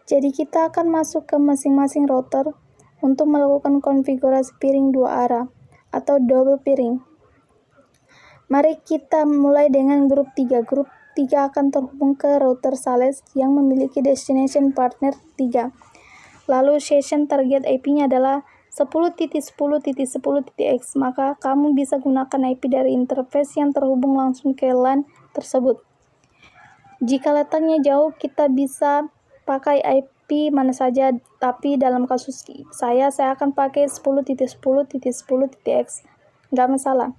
Jadi kita akan masuk ke masing-masing router untuk melakukan konfigurasi peering dua arah atau double peering. Mari kita mulai dengan grup 3. Grup 3 akan terhubung ke router sales yang memiliki destination partner 3. Lalu session target IP-nya adalah 10.10.10.x, maka kamu bisa gunakan IP dari interface yang terhubung langsung ke LAN tersebut. Jika letaknya jauh, kita bisa pakai IP mana saja, tapi dalam kasus saya akan pakai 10.10.10.x. Nggak masalah.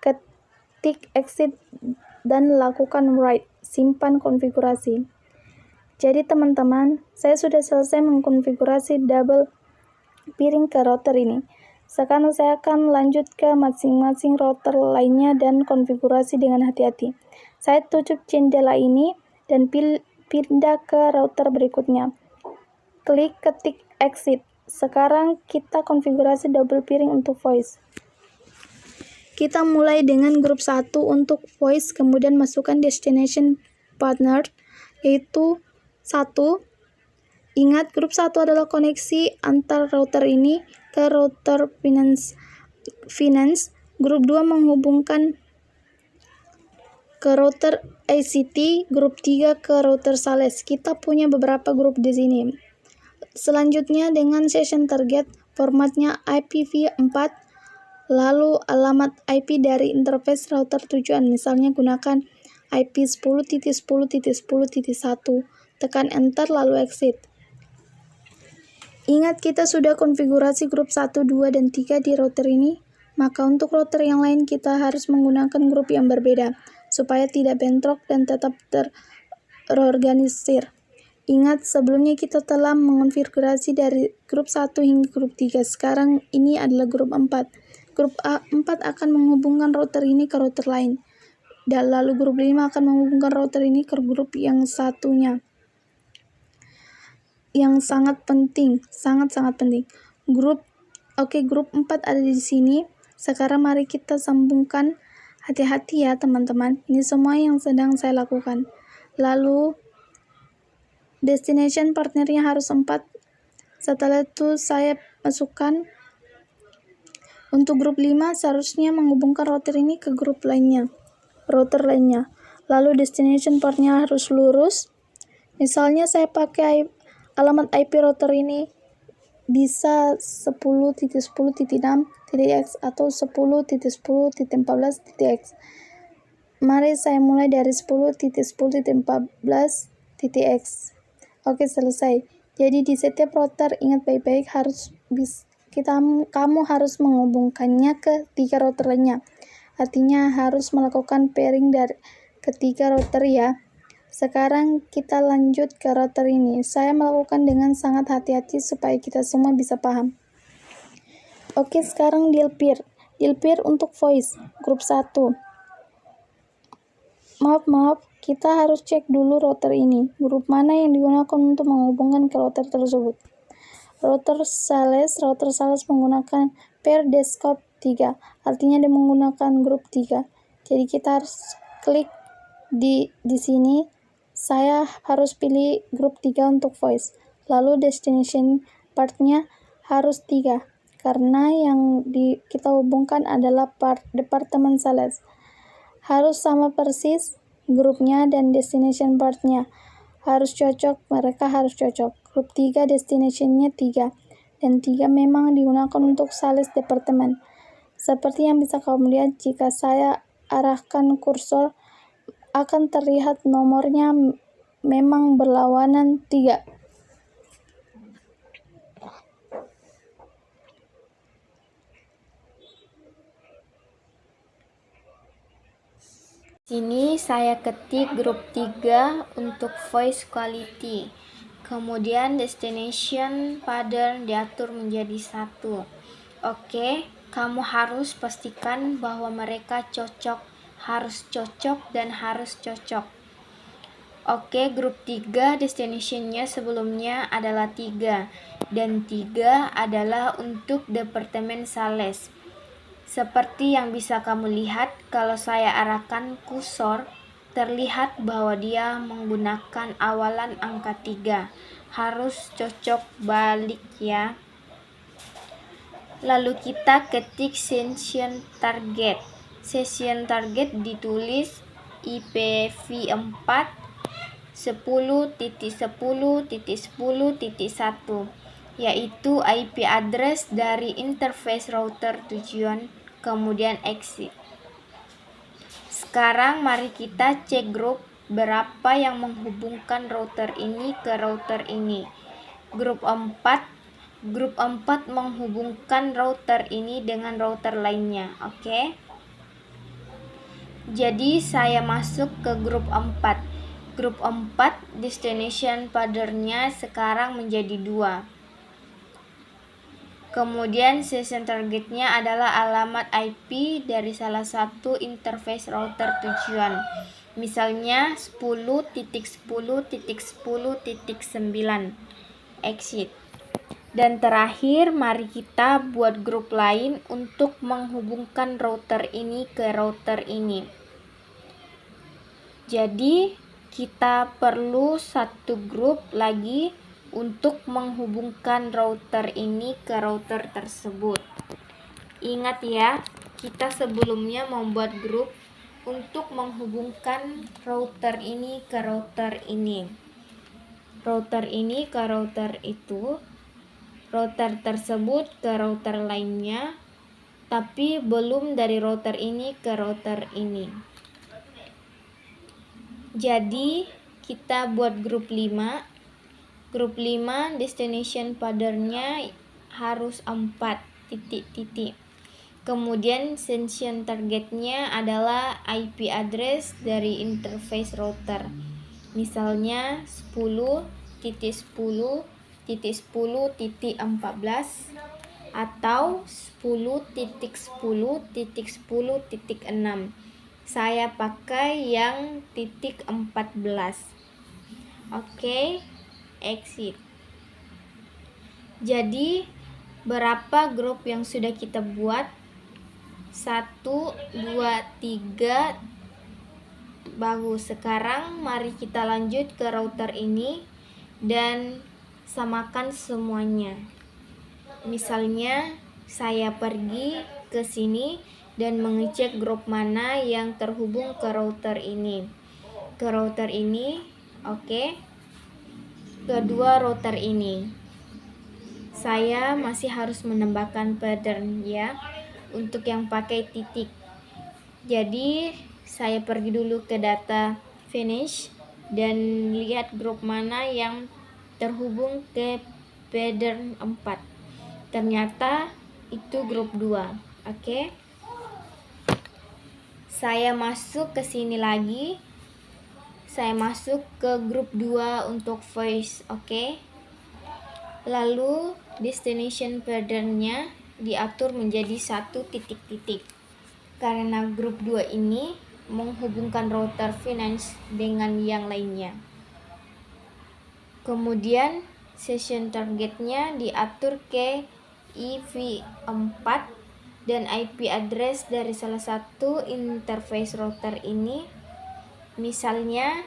Ketik exit dan lakukan write, simpan konfigurasi. Jadi teman-teman, saya sudah selesai mengkonfigurasi double peering ke router ini. Sekarang saya akan lanjut ke masing-masing router lainnya dan konfigurasi dengan hati-hati. Saya tutup jendela ini dan pindah ke router berikutnya. Klik ketik exit. Sekarang kita konfigurasi double peering untuk voice. Kita mulai dengan grup 1 untuk voice, kemudian masukkan destination partner, yaitu 1. Ingat, grup 1 adalah koneksi antar router ini ke router finance. Grup 2 menghubungkan ke router ICT, grup 3 ke router sales. Kita punya beberapa grup di sini. Selanjutnya dengan session target, formatnya IPv4, lalu alamat IP dari interface router tujuan, misalnya gunakan IP 10.10.10.1, tekan enter lalu exit. Ingat, kita sudah konfigurasi grup 1, 2, dan 3 di router ini, maka untuk router yang lain kita harus menggunakan grup yang berbeda, supaya tidak bentrok dan tetap terorganisir. Ingat, sebelumnya kita telah mengonfigurasi dari grup 1 hingga grup 3. Sekarang ini adalah grup 4. Grup 4 akan menghubungkan router ini ke router lain. Dan lalu grup 5 akan menghubungkan router ini ke grup yang satunya. Yang sangat penting, sangat-sangat penting. Grup 4 ada di sini. Sekarang mari kita sambungkan. Hati-hati ya teman-teman. Ini semua yang sedang saya lakukan. Lalu destination partnernya harus 4. Setelah itu saya masukkan untuk grup 5, seharusnya menghubungkan router ini ke router lainnya. Lalu destination partnya harus lurus. Misalnya saya pakai alamat IP router ini bisa 10.10.6.x atau 10.10.14.x. Mari saya mulai dari 10.10.14.x. Oke, selesai. Jadi di setiap router, ingat baik-baik, kamu harus menghubungkannya ke 3 router lainnya. Artinya harus melakukan pairing dari ketiga router ya. Sekarang kita lanjut ke router ini. Saya melakukan dengan sangat hati-hati supaya kita semua bisa paham. Oke, sekarang deal peer. Deal peer untuk voice, grup 1. Maaf, kita harus cek dulu router ini. Grup mana yang digunakan untuk menghubungkan ke router tersebut. Router sales menggunakan pair desktop 3. Artinya dia menggunakan grup 3. Jadi kita harus klik di sini. Saya harus pilih grup 3 untuk voice. Lalu destination partnya harus 3. Karena yang kita hubungkan adalah departemen sales. Harus sama persis grupnya dan destination partnya. Harus cocok, mereka harus cocok. Grup 3 destinationnya 3. dan 3 memang digunakan untuk sales departemen. Seperti yang bisa kamu lihat, jika saya arahkan kursor, akan terlihat nomornya memang berlawanan 3. Sini saya ketik grup 3 untuk voice quality. Kemudian destination pattern diatur menjadi 1. Oke, kamu harus pastikan bahwa mereka cocok, harus cocok dan harus cocok. Oke, grup 3 destination-nya sebelumnya adalah 3 dan 3 adalah untuk departemen sales. Seperti yang bisa kamu lihat, kalau saya arahkan kursor, terlihat bahwa dia menggunakan awalan angka 3. Harus cocok balik ya. Lalu kita ketik session target. Session target ditulis IPv4 10.10.10.1, yaitu IP address dari interface router tujuan, kemudian exit. Sekarang mari kita cek grup berapa yang menghubungkan router ini ke router ini. Grup 4 menghubungkan router ini dengan router lainnya. Oke. Jadi saya masuk ke grup 4. Grup 4 destination pattern-nya sekarang menjadi 2. Kemudian session targetnya adalah alamat IP dari salah satu interface router tujuan. Misalnya 10.10.10.9 exit. Dan terakhir, mari kita buat grup lain untuk menghubungkan router ini ke router ini. Jadi kita perlu satu grup lagi untuk menghubungkan router ini ke router tersebut. Ingat ya, kita sebelumnya membuat grup untuk menghubungkan router ini ke router ini. Router ini ke router itu, router tersebut ke router lainnya, tapi belum dari router ini ke router ini. Jadi kita buat grup 5. Grup 5 destination pattern-nya harus 4 titik-titik. Kemudian session targetnya adalah IP address dari interface router. Misalnya 10.10.10.14 atau 10.10.10.6. Saya pakai yang titik 14. Oke, exit. Jadi berapa grup yang sudah kita buat? 1, 2, 3. Bagus. Sekarang mari kita lanjut ke router ini dan samakan semuanya. Misalnya saya pergi ke sini dan mengecek grup mana yang terhubung ke router ini. Ke router ini, oke. Kedua router ini. Saya masih harus menambahkan pattern ya untuk yang pakai titik. Jadi saya pergi dulu ke data finish dan lihat grup mana yang terhubung ke pattern 4. Ternyata itu grup 2. Oke. Saya masuk ke sini lagi. Saya masuk ke grup 2 untuk voice, oke. Lalu destination pattern-nya diatur menjadi 1 titik-titik. Karena grup 2 ini menghubungkan router finance dengan yang lainnya. Kemudian session targetnya diatur ke IPv4 dan IP address dari salah satu interface router ini, misalnya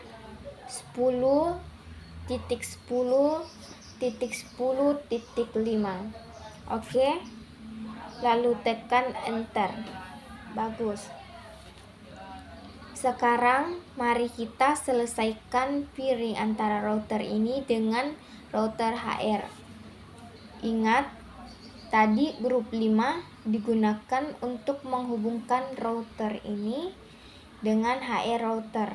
10.10.10.5. Oke. Lalu tekan enter. Bagus. Sekarang mari kita selesaikan pairing antara router ini dengan router HR. Ingat, Tadi grup 5 digunakan untuk menghubungkan router ini dengan HR router.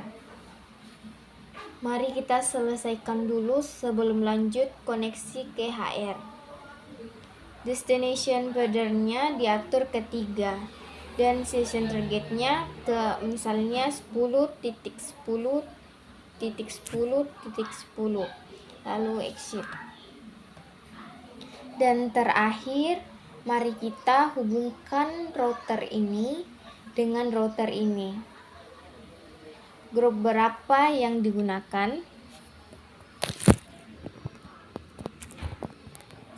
Mari kita selesaikan dulu sebelum lanjut koneksi ke HR. Destination pattern-nya diatur ke 3 dan session target-nya ke misalnya 10.10.10.10 lalu exit. Dan terakhir, mari kita hubungkan router ini dengan router ini. Grup berapa yang digunakan?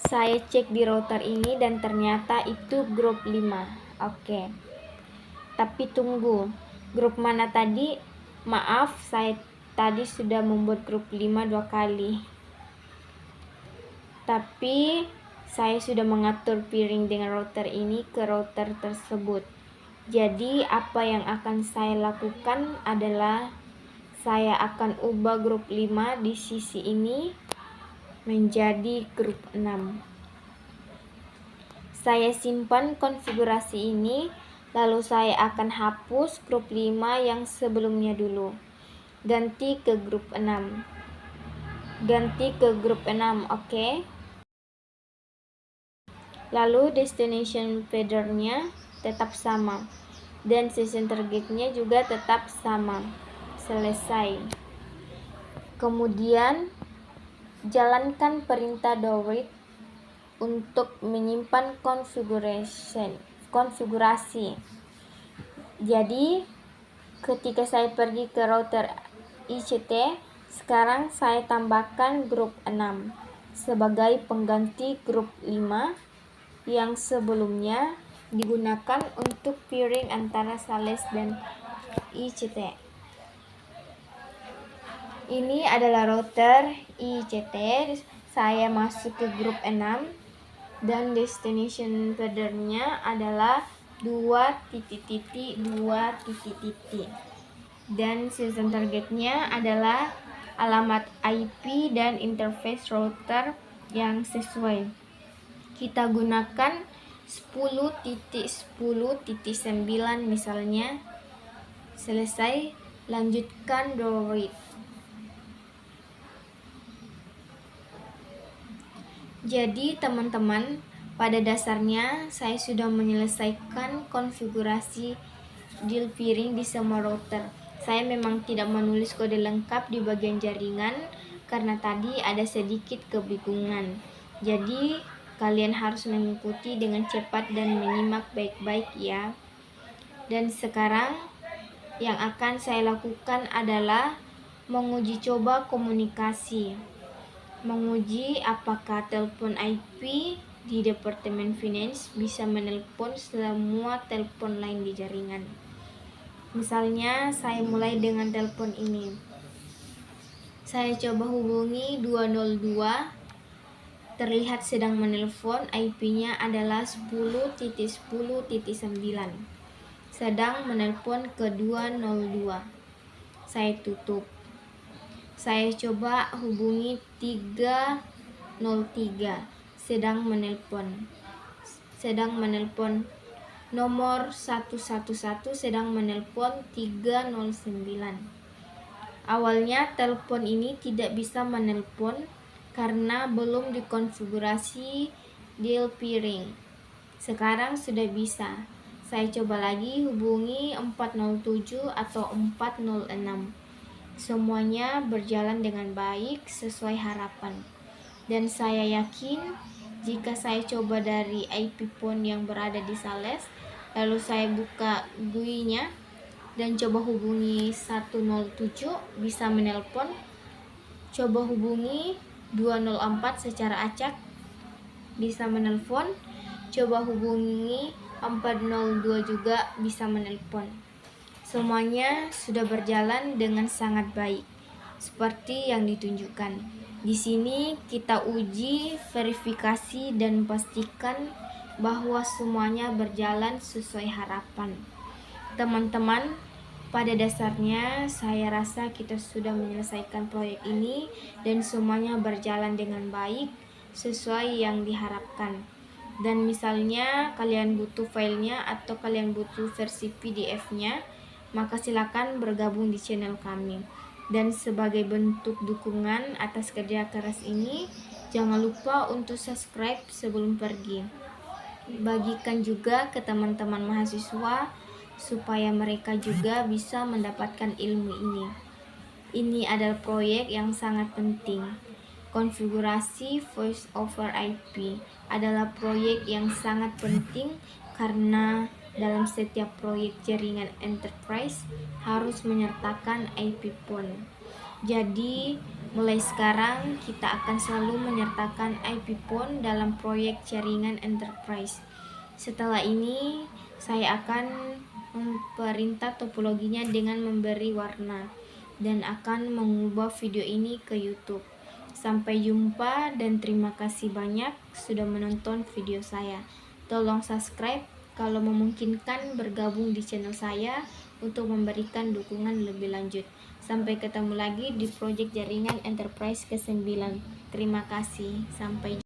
Saya cek di router ini dan ternyata itu grup 5. Oke. Tapi tunggu, grup mana tadi? Maaf, saya tadi sudah membuat grup 5 2 kali. Tapi saya sudah mengatur peering dengan router ini ke router tersebut. Jadi apa yang akan saya lakukan adalah saya akan ubah grup 5 di sisi ini menjadi grup 6. Saya simpan konfigurasi ini, lalu saya akan hapus grup 5 yang sebelumnya dulu. Ganti ke grup 6. Ganti ke grup 6, oke? Lalu destination pattern-nya tetap sama dan session target-nya juga tetap sama. Selesai. Kemudian jalankan perintah do read untuk menyimpan konfigurasi. Jadi ketika saya pergi ke router ICT, sekarang saya tambahkan grup 6 sebagai pengganti grup 5 yang sebelumnya digunakan untuk peering antara Sales dan ICT. Ini adalah router ICT. Saya masuk ke grup 6 dan destination pattern-nya adalah 2.2. Dan session targetnya adalah alamat IP dan interface router yang sesuai. Kita gunakan 10.10.9 misalnya. Selesai, lanjutkan do read. Jadi teman-teman, pada dasarnya saya sudah menyelesaikan konfigurasi deal peering di semua router. Saya memang tidak menulis kode lengkap di bagian jaringan karena tadi ada sedikit kebingungan. Jadi kalian harus mengikuti dengan cepat dan menyimak baik-baik ya. Dan sekarang yang akan saya lakukan adalah menguji coba komunikasi. Menguji apakah telepon IP di Departemen Finance bisa menelpon semua telepon lain di jaringan. Misalnya saya mulai dengan telepon ini. Saya coba hubungi 202. Terlihat sedang menelpon, IP-nya adalah 10.10.9. Sedang menelpon ke 202. Saya tutup. Saya coba hubungi 303. Sedang menelpon. Nomor 111 sedang menelpon 309. Awalnya telepon ini tidak bisa menelpon karena belum dikonfigurasi deal peering. Sekarang sudah bisa. Saya coba lagi hubungi 407 atau 406. Semuanya berjalan dengan baik sesuai harapan. Dan saya yakin jika saya coba dari IP phone yang berada di Sales, lalu saya buka GUI-nya dan coba hubungi 107 bisa menelpon. Coba hubungi 204 secara acak bisa menelpon. Coba hubungi 402 juga bisa menelpon. Semuanya sudah berjalan dengan sangat baik seperti yang ditunjukkan. Di sini kita uji, verifikasi dan pastikan bahwa semuanya berjalan sesuai harapan. Teman-teman, pada dasarnya saya rasa kita sudah menyelesaikan proyek ini dan semuanya berjalan dengan baik sesuai yang diharapkan. Dan misalnya kalian butuh filenya atau kalian butuh versi PDF-nya, maka silakan bergabung di channel kami. Dan sebagai bentuk dukungan atas kerja keras ini, jangan lupa untuk subscribe sebelum pergi. Bagikan juga ke teman-teman mahasiswa supaya mereka juga bisa mendapatkan ilmu ini. Ini adalah proyek yang sangat penting. Konfigurasi Voice over IP adalah proyek yang sangat penting karena dalam setiap proyek jaringan enterprise harus menyertakan IP phone. Jadi, mulai sekarang kita akan selalu menyertakan IP phone dalam proyek jaringan enterprise. Setelah ini, saya akan memperintah topologinya dengan memberi warna dan akan mengubah video ini ke YouTube. Sampai jumpa dan terima kasih banyak sudah menonton video saya. Tolong subscribe kalau memungkinkan, bergabung di channel saya untuk memberikan dukungan lebih lanjut. Sampai ketemu lagi di proyek jaringan enterprise ke-9. Terima kasih. Sampai